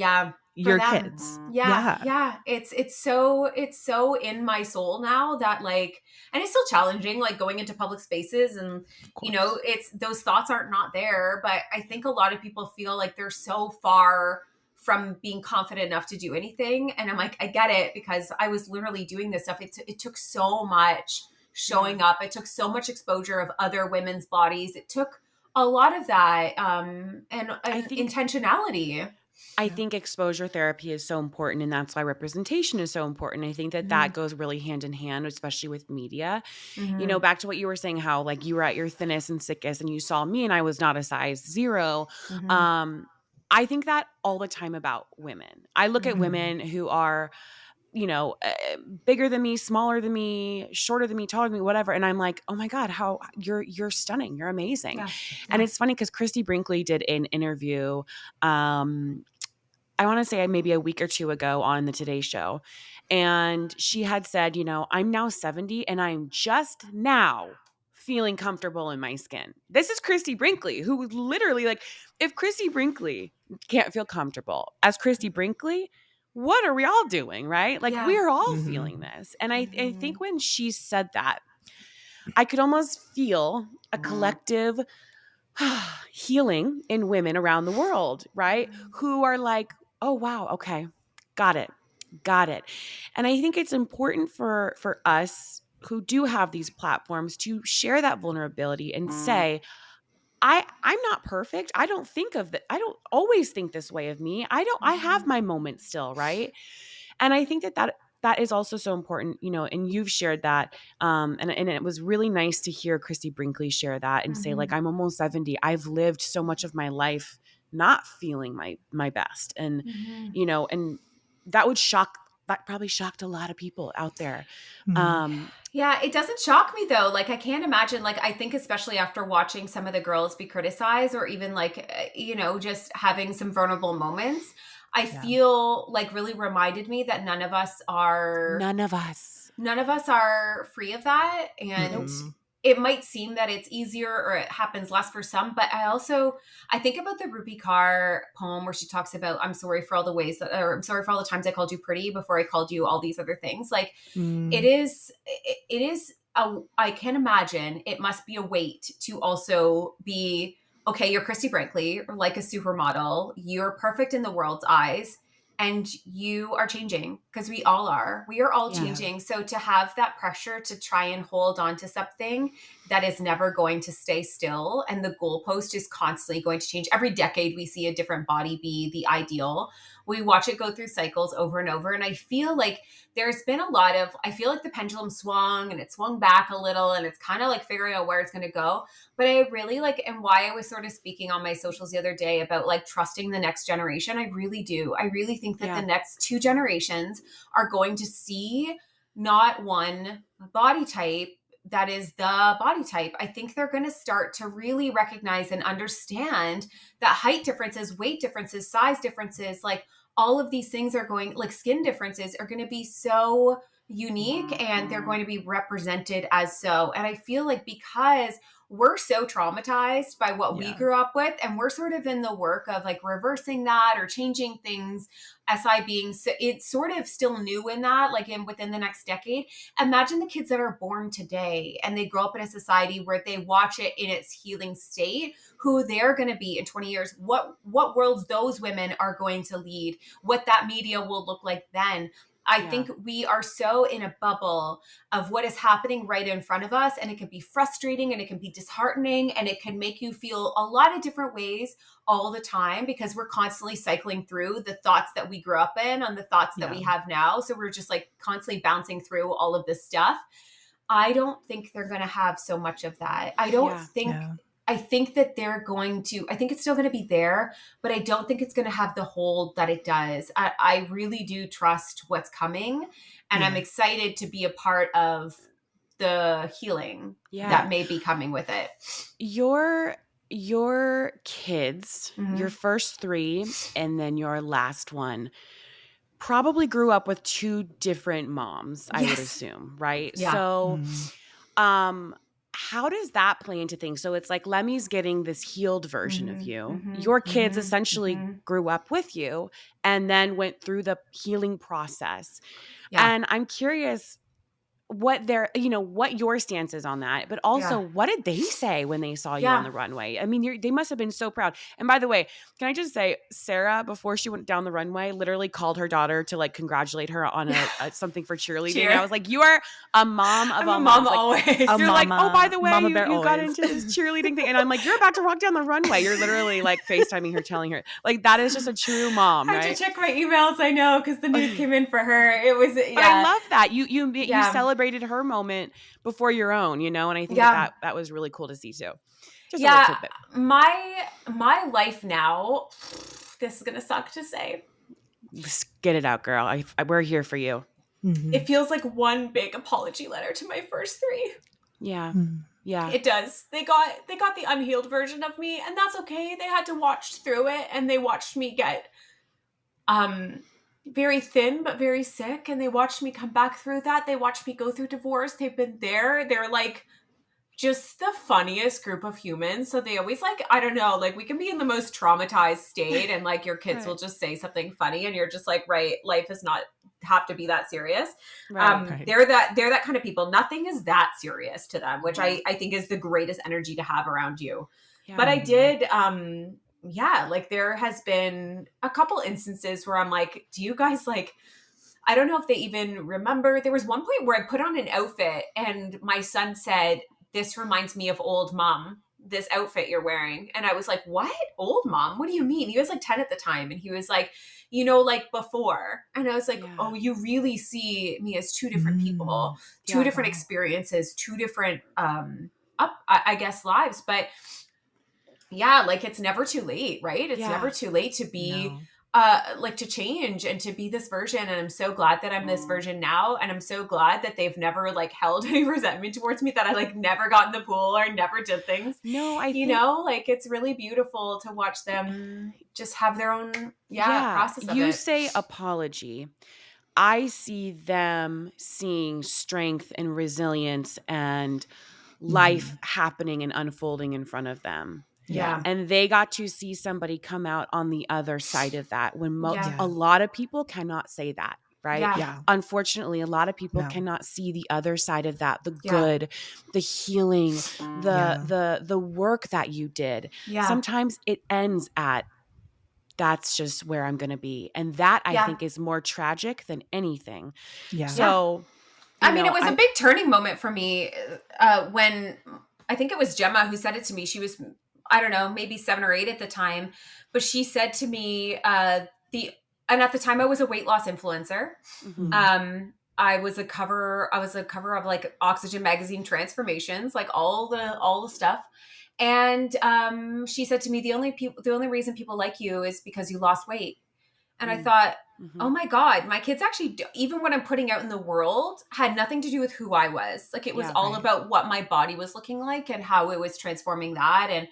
your kids. Yeah. It's so in my soul now that like, and it's still challenging, like going into public spaces and, it's, those thoughts aren't not there, but I think a lot of people feel like they're so far from being confident enough to do anything. And I'm like, I get it, because I was literally doing this stuff. It took so much showing up. It took so much exposure of other women's bodies. It took a lot of that and I think intentionality. I think exposure therapy is so important, and that's why representation is so important. I think that goes really hand in hand, especially with media. Back to what you were saying, how like you were at your thinnest and sickest and you saw me and I was not a size 0. I think that all the time about women. I look at women who are, bigger than me, smaller than me, shorter than me, taller than me, whatever. And I'm like, oh my God, how you're stunning. You're amazing. And it's funny because Christy Brinkley did an interview I want to say maybe a week or two ago on the Today Show. And she had said, I'm now 70 and I'm just now feeling comfortable in my skin. This is Christy Brinkley, who literally, like, if Christy Brinkley can't feel comfortable as Christy Brinkley, what are we all doing, right? Like, we're all feeling this. And I think when she said that, I could almost feel a collective healing in women around the world, right? Who are like, oh, wow, okay, got it. And I think it's important for us who do have these platforms to share that vulnerability and say, I'm not perfect. I don't think of that. I don't always think this way of me. I have my moments still, right? And I think that is also so important, and you've shared that. And it was really nice to hear Christy Brinkley share that and say, like, I'm almost 70. I've lived so much of my life not feeling my best. And, and that probably shocked a lot of people out there. Yeah, it doesn't shock me though. Like, I can't imagine, like, I think especially after watching some of the girls be criticized or even like, just having some vulnerable moments, I feel like really reminded me that none of us are free of that. And it might seem that it's easier or it happens less for some, but I think about the Rupi Kaur poem where she talks about, I'm sorry for all the times I called you pretty before I called you all these other things. Like, it is, I can imagine it must be a weight to also be, okay, you're Christy Brinkley, or like a supermodel, you're perfect in the world's eyes, and you are changing, because we all are. We are all changing. So to have that pressure to try and hold on to something that is never going to stay still, and the goalpost is constantly going to change. Every decade we see a different body be the ideal. We watch it go through cycles over and over. And I feel like there's been I feel like the pendulum swung and it swung back a little, and it's kind of like figuring out where it's going to go. But I really and why I was sort of speaking on my socials the other day about like trusting the next generation. I really do. I really think that the next two generations are going to see not one body type that is the body type. I think they're going to start to really recognize and understand that height differences, weight differences, size differences, like all of these things are going, like skin differences are going to be so unique, and they're going to be represented as so. And I feel like because we're so traumatized by what we grew up with, and we're sort of in the work of like reversing that or changing things, SI being, so it's sort of still new in that, like within the next decade. Imagine the kids that are born today and they grow up in a society where they watch it in its healing state, who they're going to be in 20 years, what worlds those women are going to lead, what that media will look like then. I think we are so in a bubble of what is happening right in front of us, and it can be frustrating and it can be disheartening and it can make you feel a lot of different ways all the time, because we're constantly cycling through the thoughts that we grew up in and the thoughts that we have now. So we're just like constantly bouncing through all of this stuff. I don't think they're going to have so much of that. I think that I think it's still going to be there, but I don't think it's going to have the hold that it does. I really do trust what's coming, and I'm excited to be a part of the healing that may be coming with it. Your kids, your first three, and then your last one, probably grew up with two different moms, I would assume, right? Yeah. So, how does that play into things? So it's like Lemmy's getting this healed version of you. Your kids essentially grew up with you and then went through the healing process. Yeah. And I'm curious what your stance is on that, but also what did they say when they saw you on the runway? I mean, they must have been so proud. And by the way, can I just say, Sarah, before she went down the runway, literally called her daughter to like congratulate her on something for cheerleading. I was like, you are a mom of all moms. Like, always. You're like, oh, by the way, you got into this cheerleading thing. And I'm like, you're about to walk down the runway. You're literally like FaceTiming her, telling her, like, that is just a true mom, right? I had to check my emails, I know, because the news came in for her. It was, But I love that. You celebrated her moment before your own, and I think that was really cool to see too. Just a little tidbit. My life now, this is gonna suck to say. Just get it out, girl. We're here for you. It feels like one big apology letter to my first three. Yeah. Yeah. It does. They got the unhealed version of me, and that's okay. They had to watch through it, and they watched me get very thin, but very sick. And they watched me come back through that. They watched me go through divorce. They've been there. They're like just the funniest group of humans. So they always like, I don't know, like we can be in the most traumatized state and like your kids will just say something funny and you're just like, right, life is not have to be that serious. Right. They're that kind of people. Nothing is that serious to them, which I think is the greatest energy to have around you. Yeah. But I did, like there has been a couple instances where I'm like, do you guys like, I don't know if they even remember. There was one point where I put on an outfit and my son said, "This reminds me of old mom, this outfit you're wearing." And I was like, "What? Old mom? What do you mean?" He was like 10 at the time. And he was like, like before. And I was like, oh, you really see me as two different people, two different experiences, two different, I guess, lives. But yeah, like it's never too late, right? It's never too late to be like to change and to be this version. And I'm so glad that I'm this version now. And I'm so glad that they've never like held any resentment towards me, that I like never got in the pool or never did things. No, like it's really beautiful to watch them just have their own process of you it. say apology. I see them seeing strength and resilience and life happening and unfolding in front of them. Yeah. And they got to see somebody come out on the other side of that when a lot of people cannot say that, right? Yeah. Unfortunately, a lot of people cannot see the other side of that, the good, the healing, the work that you did. Yeah. Sometimes it ends at, that's just where I'm going to be. And that I think is more tragic than anything. Yeah. So, I mean, it was a big turning moment for me when I think it was Gemma who said it to me. She was, I don't know, maybe 7 or 8 at the time, but she said to me, and at the time I was a weight loss influencer. Mm-hmm. I was a cover of like Oxygen magazine Transformations, like all the stuff. And she said to me, the only reason people like you is because you lost weight. And I thought, oh my God, my kids actually, even what I'm putting out in the world had nothing to do with who I was. Like it was all about what my body was looking like and how it was transforming that.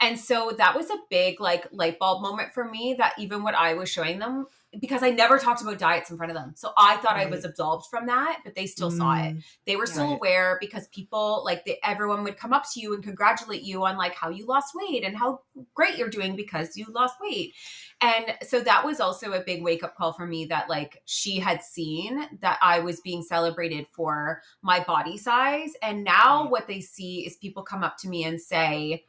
And so that was a big like light bulb moment for me, that even what I was showing them, because I never talked about diets in front of them. So I thought I was absolved from that, but they still saw it. They were still aware, because people like everyone would come up to you and congratulate you on like how you lost weight and how great you're doing because you lost weight. And so that was also a big wake up call for me, that like she had seen that I was being celebrated for my body size. And now what they see is people come up to me and say,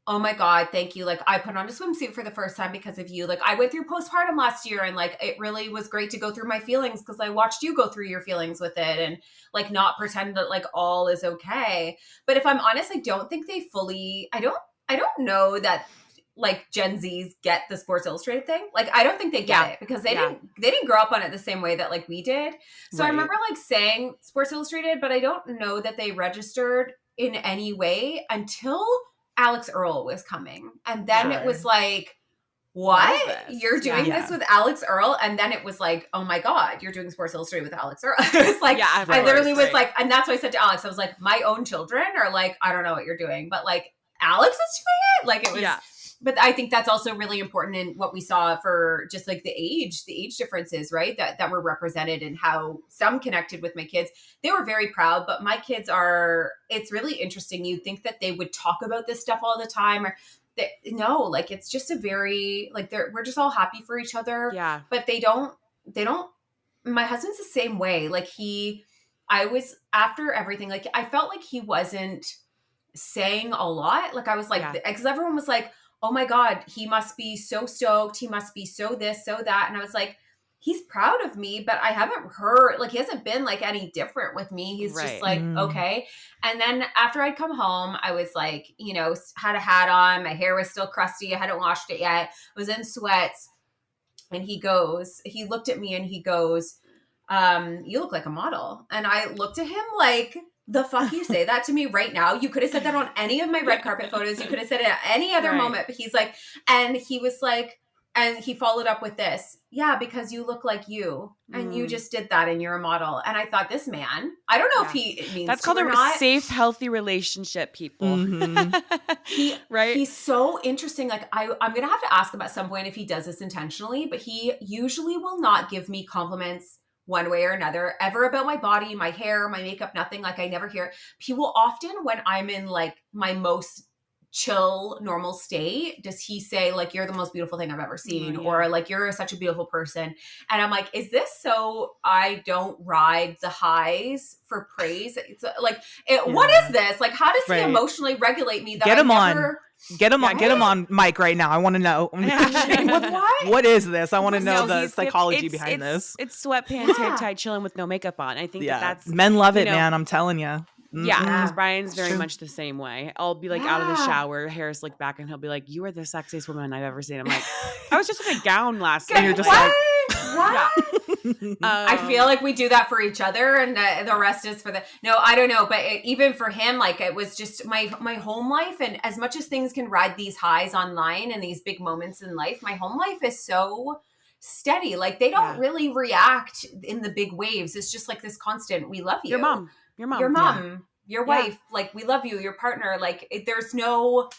oh my God, thank you. Like I put on a swimsuit for the first time because of you. Like I went through postpartum last year and like, it really was great to go through my feelings because I watched you go through your feelings with it and like not pretend that like all is okay. But if I'm honest, I don't think they fully, I don't know that like Gen Zs get the Sports Illustrated thing. Like I don't think they get it because they didn't grow up on it the same way that like we did. So I remember like saying Sports Illustrated, but I don't know that they registered in any way until Alex Earl was coming. And then it was like, what? You're doing this with Alex Earl? And then it was like, oh my God, you're doing Sports Illustrated with Alex Earl. It was like, I literally was like, and that's what I said to Alex. I was like, my own children are like, I don't know what you're doing, but like Alex is doing it. Like it was, but I think that's also really important in what we saw for just like the age differences, right? That were represented and how some connected with my kids. They were very proud, but my kids it's really interesting. You'd think that they would talk about this stuff all the time, or no, like it's just a very, like we're just all happy for each other. Yeah. But they don't, my husband's the same way. Like I was after everything, like I felt like he wasn't saying a lot. Like I was like, because everyone was like, oh my God, he must be so stoked. He must be so this, so that. And I was like, he's proud of me, but I haven't heard, like, he hasn't been like any different with me. He's just like, okay. And then after I'd come home, I was like, had a hat on. My hair was still crusty. I hadn't washed it yet. I was in sweats. And he looked at me and he goes, you look like a model. And I looked at him like, the fuck you say that to me right now? You could have said that on any of my red carpet photos. You could have said it at any other moment. But he's like, and he was like, And he followed up with this. Yeah, because you look like you. And you just did that and you're a model. And I thought, this man, I don't know if he means that's called a safe, healthy relationship, people. Right? He's so interesting. Like I'm going to have to ask him at some point if he does this intentionally, but he usually will not give me compliments one way or another ever about my body, my hair, my makeup, nothing. Like I never hear. He will often, when I'm in like my most chill normal state, does he say like, you're the most beautiful thing I've ever seen, or like, you're such a beautiful person. And I'm like, is this so I don't ride the highs for praise? It's like what is this, like, how does he emotionally regulate me that get him on get him on mic right now. I want to know what is this. I want to know the psychology behind this. It's sweatpants, hair tied, chilling with no makeup on. I think that's men love it, man. I'm telling you. Yeah, because Brian's very much the same way. I'll be like out of the shower, hair slicked back, and he'll be like, "You are the sexiest woman I've ever seen." I'm like, "I was just in a gown last night." You're just like, "What?" I feel like we do that for each other, and the rest is for the. No, I don't know, but even for him, like it was just my home life, and as much as things can ride these highs online and these big moments in life, my home life is so steady. Like they don't really react in the big waves. It's just like this constant. We love you, your mom, your wife, like we love you, your partner. Like there's no,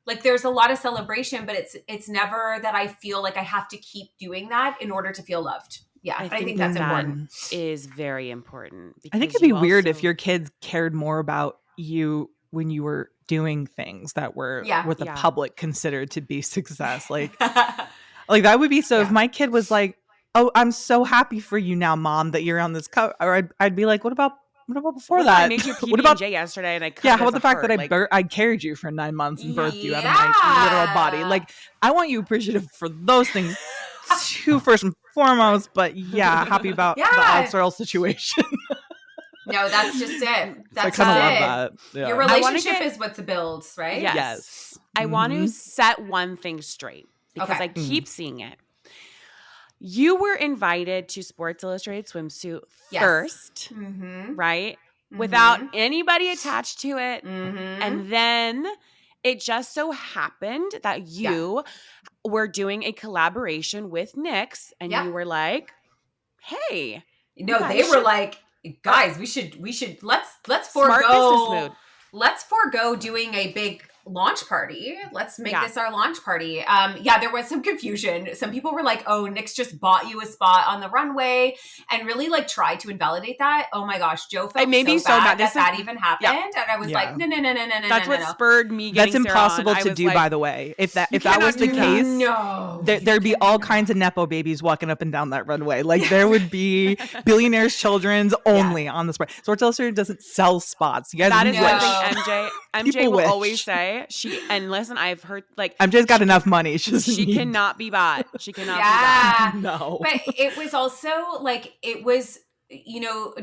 like there's a lot of celebration, but it's never that I feel like I have to keep doing that in order to feel loved. Yeah, I think that's important. Is very important. I think it'd be weird if your kids cared more about you when you were doing things that were what the public considered to be success. Like, like that would be so. If my kid was like, "Oh, I'm so happy for you now, Mom, that you're on this cover," or I'd be like, "What about before that? I made you PB&J yesterday, and I how about the fact that I carried you for 9 months and birthed you out of my literal body? Like, I want you appreciative for those things too, first and foremost. But happy about the outside situation." No, that's just it. That's I kind of love that. Yeah. Your relationship is what builds, right? Yes. I want to set one thing straight because I keep seeing it. You were invited to Sports Illustrated Swimsuit first, right? Without anybody attached to it. And then it just so happened that you were doing a collaboration with NYX, and you were like, "Hey." No, they were like, "Guys, we should let's forego doing a big launch party. Let's make this our launch party." There was some confusion. Some people were like, "Oh, NYX just bought you a spot on the runway," and really like tried to invalidate that. Oh my gosh, Joe felt so bad that even happened, and I was like, no. That's what spurred me. That's impossible to do, by the way. If that was the case, there'd be all kinds of nepo babies walking up and down that runway. Like there would be billionaires' children's only on the spot. Sports Illustrated doesn't sell spots. You guys, that is one thing MJ will always say. Listen, I've heard like MJ's got enough money. She cannot be bought. She cannot be bought. No. But it was also like, it was,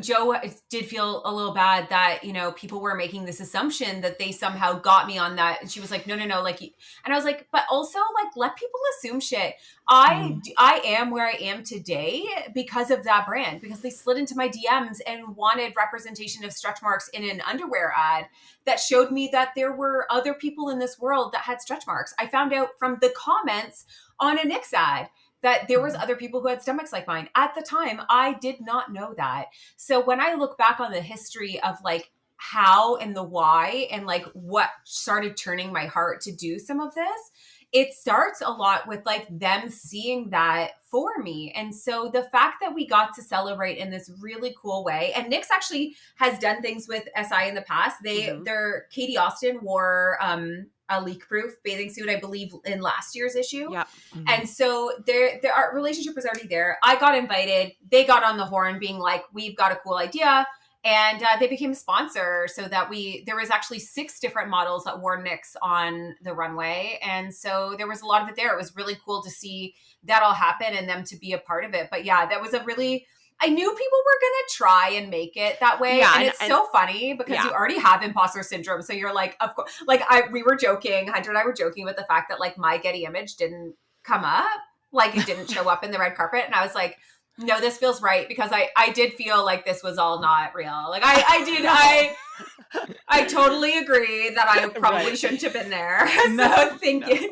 Joe did feel a little bad that, people were making this assumption that they somehow got me on that. And she was like, no, like, and I was like, but also like, let people assume shit. I am where I am today because of that brand, because they slid into my DMs and wanted representation of stretch marks in an underwear ad that showed me that there were other people in this world that had stretch marks. I found out from the comments on a NYX ad that there was other people who had stomachs like mine. At the time, I did not know that. So when I look back on the history of like how and the why and like what started turning my heart to do some of this, it starts a lot with like them seeing that for me. And so the fact that we got to celebrate in this really cool way, and NYX actually has done things with SI in the past. Their Katie Austin wore a leak-proof bathing suit, I believe, in last year's issue. Yep. And so our relationship was already there. I got invited. They got on the horn being like, we've got a cool idea. And they became a sponsor so that there was actually 6 different models that wore NYX on the runway. And so there was a lot of it there. It was really cool to see that all happen and them to be a part of it. But that was I knew people were going to try and make it that way. Yeah, and it's so funny because you already have imposter syndrome. So you're like, of course, like we were joking, Hunter and I were joking with the fact that like my Getty image didn't come up, like it didn't show up in the red carpet. And I was like, no, this feels right, because I did feel like this was all not real. Like I totally agree that I probably shouldn't have been there. So thank you.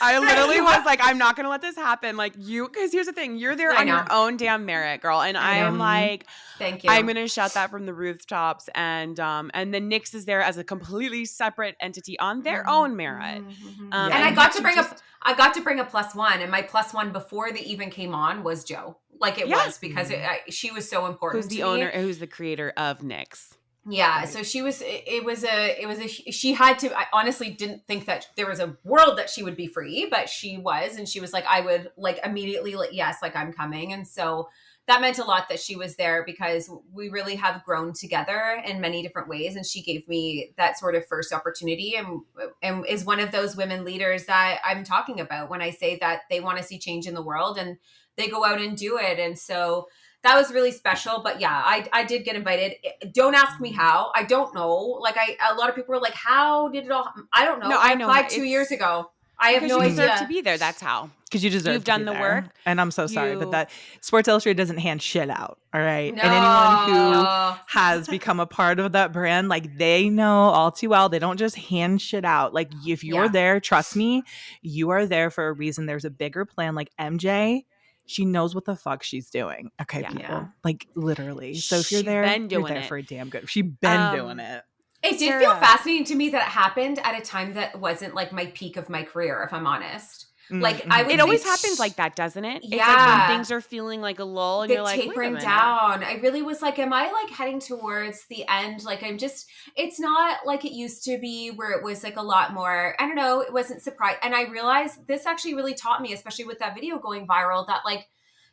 I literally was like, I'm not going to let this happen. Like because here's the thing. You're there on your own damn merit, girl. And I am like, thank you. I'm going to shout that from the rooftops. And then Nyx is there as a completely separate entity on their own merit. And I got to bring up, I got to bring a +1, and my +1 before they even came on was Joe. Like it was because she was so important. Who's the owner? Who's the creator of Nyx? Yeah, right. So she was. She had to. I honestly didn't think that there was a world that she would be free, but she was, and she was like, I would like immediately, like, yes, like I'm coming, and so that meant a lot that she was there because we really have grown together in many different ways, and she gave me that sort of first opportunity, and is one of those women leaders that I'm talking about when I say that they want to see change in the world and they go out and do it, and so. That was really special, but yeah, I did get invited. Don't ask me how. I don't know. Like a lot of people were like, "How did it all?" I don't know. No, I applied 2 years ago. I have no idea. You deserve to be there. That's how. Because you deserve. You've done the work, and I'm so sorry, but that Sports Illustrated doesn't hand shit out. All right, no. And anyone who has become a part of that brand, like they know all too well. They don't just hand shit out. Like if you're there, trust me, you are there for a reason. There's a bigger plan. Like MJ. She knows what the fuck she's doing. Okay, people. Like, literally. So if you're there, you're there for a damn good. She's been doing it. It did feel fascinating to me that it happened at a time that wasn't, like, my peak of my career, if I'm honest. Like, I would It always happens like that, doesn't it? Yeah. It's like when things are feeling like a lull and you're like, tapering down. I really was like, am I, like, heading towards the end? Like, it's not like it used to be where it was, like, a lot more, I don't know, it wasn't surprised. And I realized this actually really taught me, especially with that video going viral, that, like,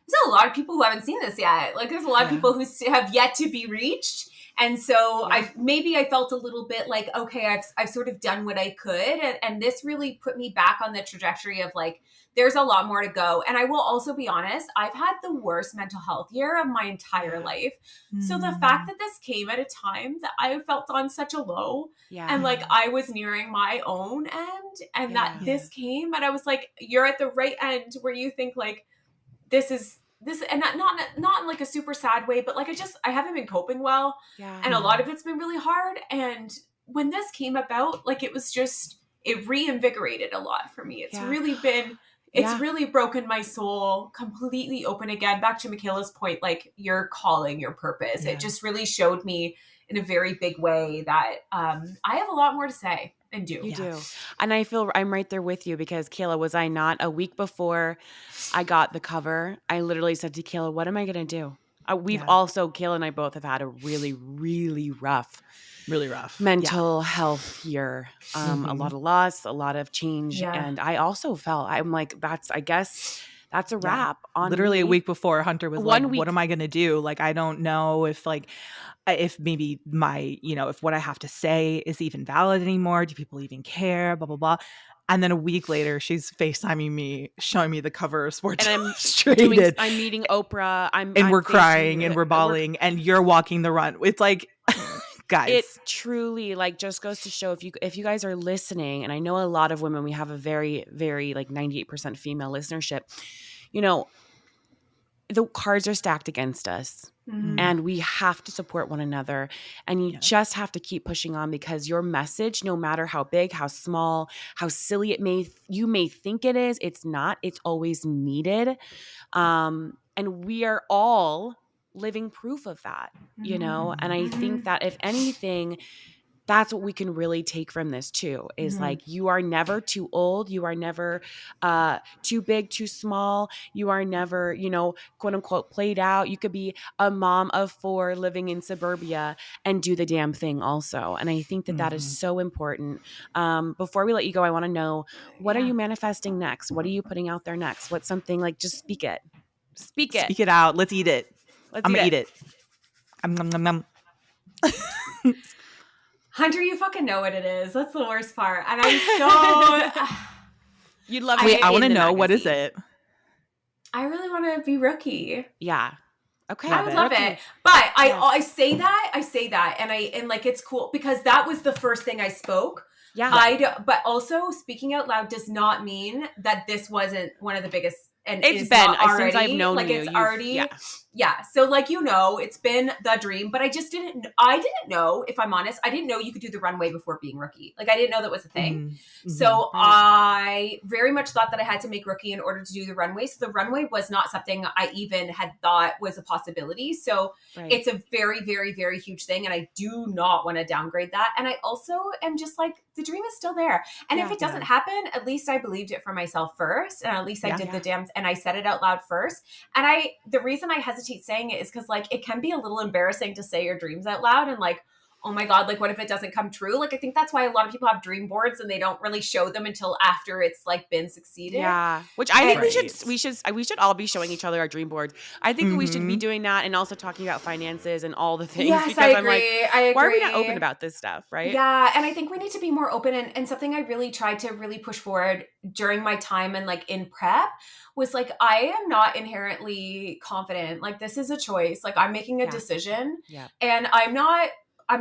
there's a lot of people who haven't seen this yet. Like, there's a lot of people who have yet to be reached. And so I felt a little bit like, okay, I've sort of done what I could. And this really put me back on the trajectory of like, there's a lot more to go. And I will also be honest, I've had the worst mental health year of my entire life. So the fact that this came at a time that I felt on such a low and like I was nearing my own end and that this came and I was like, you're at the right end where you think like, this and not in like a super sad way, but like I haven't been coping well. Yeah. And a lot of it's been really hard. And when this came about, like it was just, it reinvigorated a lot for me. It's really been, it's really broken my soul completely open again. Back to Michaela's point, like your calling, your purpose. It just really showed me in a very big way that I have a lot more to say. And do. You do. And I feel I'm right there with you because Kayla, was I not a week before I got the cover? I literally said to Kayla, what am I going to do? We've also, Kayla and I both have had a really, really rough mental health year. A lot of loss, a lot of change. Yeah. And I also felt, I'm like, I guess that's a wrap on literally me. A week before Hunter was like, what am I going to do? Like, I don't know if maybe my, if what I have to say is even valid anymore. Do people even care? Blah, blah, blah. And then a week later, she's FaceTiming me, showing me the cover of Sports Illustrated. I'm meeting Oprah. I'm we're crying and we're bawling and you're walking the run. It's like, guys. It truly like just goes to show if you guys are listening, and I know a lot of women, we have a very, very like 98% female listenership, the cards are stacked against us. And we have to support one another. And you just have to keep pushing on because your message, no matter how big, how small, how silly you may think it is, it's not. It's always needed. And we are all living proof of that, And I think that if anything, that's what we can really take from this too, is like, you are never too old. You are never too big, too small. You are never, quote unquote, played out. You could be a mom of 4 living in suburbia and do the damn thing also. And I think that is so important. Before we let you go, I want to know, what are you manifesting next? What are you putting out there next? What's something like, just speak it. Speak it. Speak it out. Let's eat it. I'm going to eat it. Hunter, you fucking know what it is. That's the worst part. And I'm so... You'd love Wait, I want to know, what is it? I really want to be Rookie. Yeah. Okay. I would love it. But I say that and like it's cool because that was the first thing I spoke. Yeah. But also speaking out loud does not mean that this wasn't one of the biggest and It's is been not already, since I've known like you. it's already, yeah. So like, you know, it's been the dream, but I didn't know, if I'm honest, I didn't know you could do the runway before being rookie. Like I didn't know that was a thing. Mm-hmm. So I very much thought that I had to make rookie in order to do the runway. So the runway was not something I even had thought was a possibility. So it's a very, very, very huge thing. And I do not want to downgrade that. And I also am just like, the dream is still there. And if it doesn't happen, at least I believed it for myself first. And at least I did the damn, and I said it out loud first. And the reason I hesitate saying it is because like, it can be a little embarrassing to say your dreams out loud and like, oh my God, like what if it doesn't come true? Like, I think that's why a lot of people have dream boards and they don't really show them until after it's like been succeeded. Yeah. Which I think we should all be showing each other our dream boards. I think we should be doing that and also talking about finances and all the things. Yes, because I I'm like, agree. why are we not open about this stuff? Right. Yeah. And I think we need to be more open. And something I really tried to really push forward during my time and like in prep was like, I am not inherently confident. Like this is a choice. Like I'm making a decision and I'm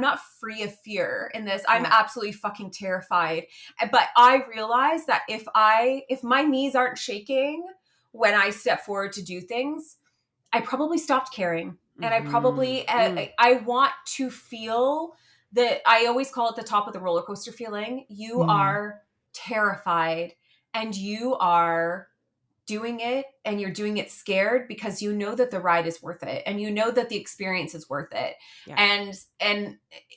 not free of fear in this. I'm absolutely fucking terrified. But I realize that if my knees aren't shaking when I step forward to do things, I probably stopped caring. And I probably, I want to feel that, I always call it the top of the roller coaster feeling. You are terrified and you are doing it and you're doing it scared because you know that the ride is worth it and you know that the experience is worth it. And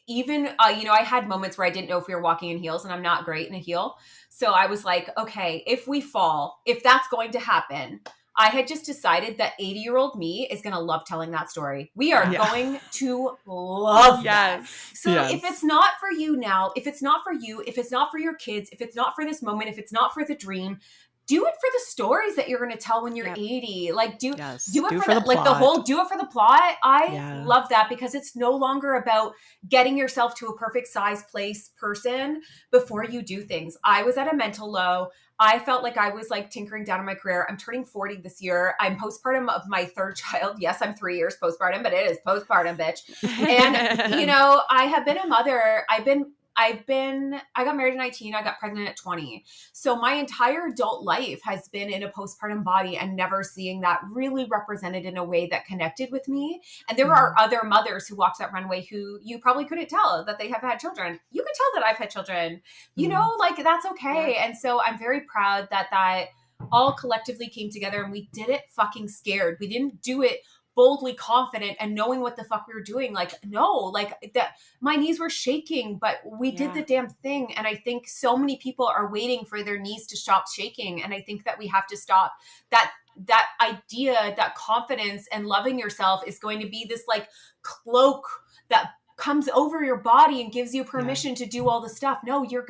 even you know, I had moments where I didn't know if we were walking in heels and I'm not great in a heel. So I was like, okay, if we fall, if that's going to happen, I had just decided that 80-year-old me is going to love telling that story. We are going to love that. So if it's not for you now, if it's not for you, if it's not for your kids, if it's not for this moment, if it's not for the dream, do it for the stories that you're going to tell when you're 80. Like do it for the like the whole, do it for the plot. I love that because it's no longer about getting yourself to a perfect size place person before you do things. I was at a mental low. I felt like I was like tinkering down in my career. I'm turning 40 this year. I'm postpartum of my third child. Yes, I'm 3 years postpartum, but it is postpartum, bitch. And you know, I have been a mother. I got married at 19. I got pregnant at 20. So my entire adult life has been in a postpartum body and never seeing that really represented in a way that connected with me. And there are other mothers who walked that runway who you probably couldn't tell that they have had children. You can tell that I've had children, you know, like that's okay. And so I'm very proud that all collectively came together and we did it fucking scared. We didn't do it boldly confident and knowing what the fuck we were doing. Like, no, like that my knees were shaking, but we did the damn thing. And I think so many people are waiting for their knees to stop shaking. And I think that we have to stop that idea that confidence and loving yourself is going to be this like cloak that comes over your body and gives you permission to do all the stuff. No, you're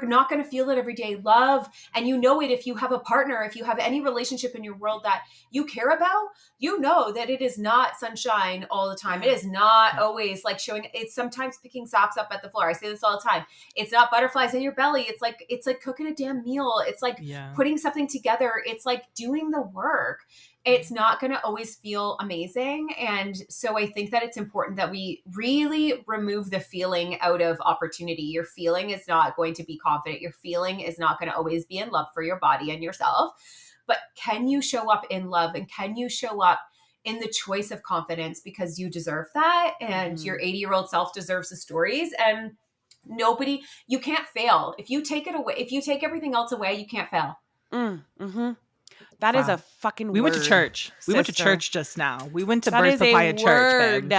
not going to feel it every day. Love. And you know it if you have a partner, if you have any relationship in your world that you care about, you know that it is not sunshine all the time. It is not always like showing, it's sometimes picking socks up at the floor. I say this all the time. It's not butterflies in your belly. It's like cooking a damn meal. It's like putting something together. It's like doing the work. It's not going to always feel amazing. And so I think that it's important that we really remove the feeling out of opportunity. Your feeling is not going to be confident. Your feeling is not going to always be in love for your body and yourself. But can you show up in love and can you show up in the choice of confidence because you deserve that and your 80-year-old self deserves the stories and you can't fail. If you take it away, if you take everything else away, you can't fail. That is a fucking word. We went to church. Sister. We went to church just now. We went to that Birds is Papaya a church. Word.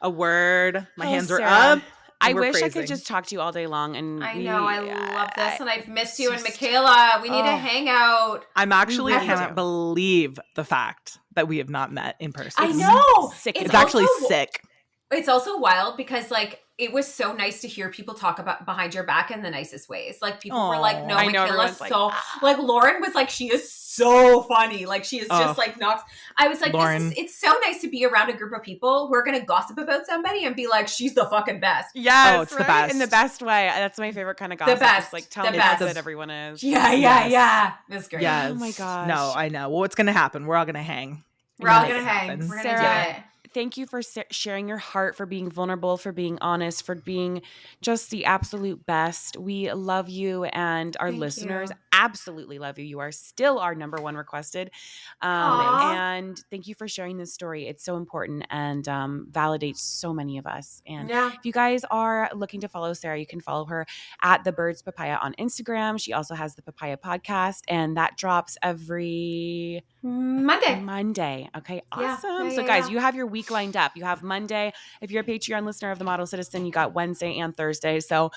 A word. My hands were Sarah. up. I wish I could just talk to you all day long. And I know. I love this. And I've missed you and Michaela. We need to hang out. I'm actually cannot believe the fact that we have not met in person. I know. It's actually sick. It's also wild because like, it was so nice to hear people talk about behind your back in the nicest ways. Like people were like, no, Michaela's so like Lauren was like, she is so funny. Like she is just like knocks. I was like, it's so nice to be around a group of people who are going to gossip about somebody and be like, she's the fucking best. Yes, it's the best. In the best way. That's my favorite kind of gossip. The best. Just, like telling how good everyone is. Yeah. That's great. Yes. Oh my gosh. No, I know. Well, what's going to happen? We're all going to hang. We're all going to hang. We're going to do it. Thank you for sharing your heart, for being vulnerable, for being honest, for being just the absolute best. We love you and our listeners absolutely love you. You are still our number one requested. Aw. And thank you for sharing this story. It's so important and validates so many of us. And if you guys are looking to follow Sarah, you can follow her at the Birds Papaya on Instagram. She also has the Papaya podcast, and that drops every Monday. Okay, awesome. So guys, you have your week lined up. You have Monday. If you're a Patreon listener of The Model Citizen, you got Wednesday and Thursday. So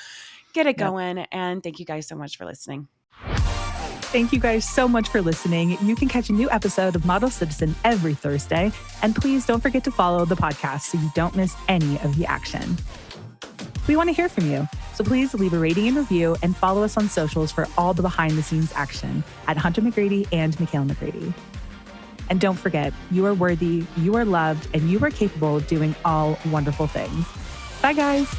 get it going. And thank you guys so much for listening. Thank you guys so much for listening. You can catch a new episode of Model Citizen every Thursday. And please don't forget to follow the podcast so you don't miss any of the action. We want to hear from you. So please leave a rating and review and follow us on socials for all the behind the scenes action at Hunter McGrady and Michaela McGrady. And don't forget, you are worthy, you are loved, and you are capable of doing all wonderful things. Bye, guys.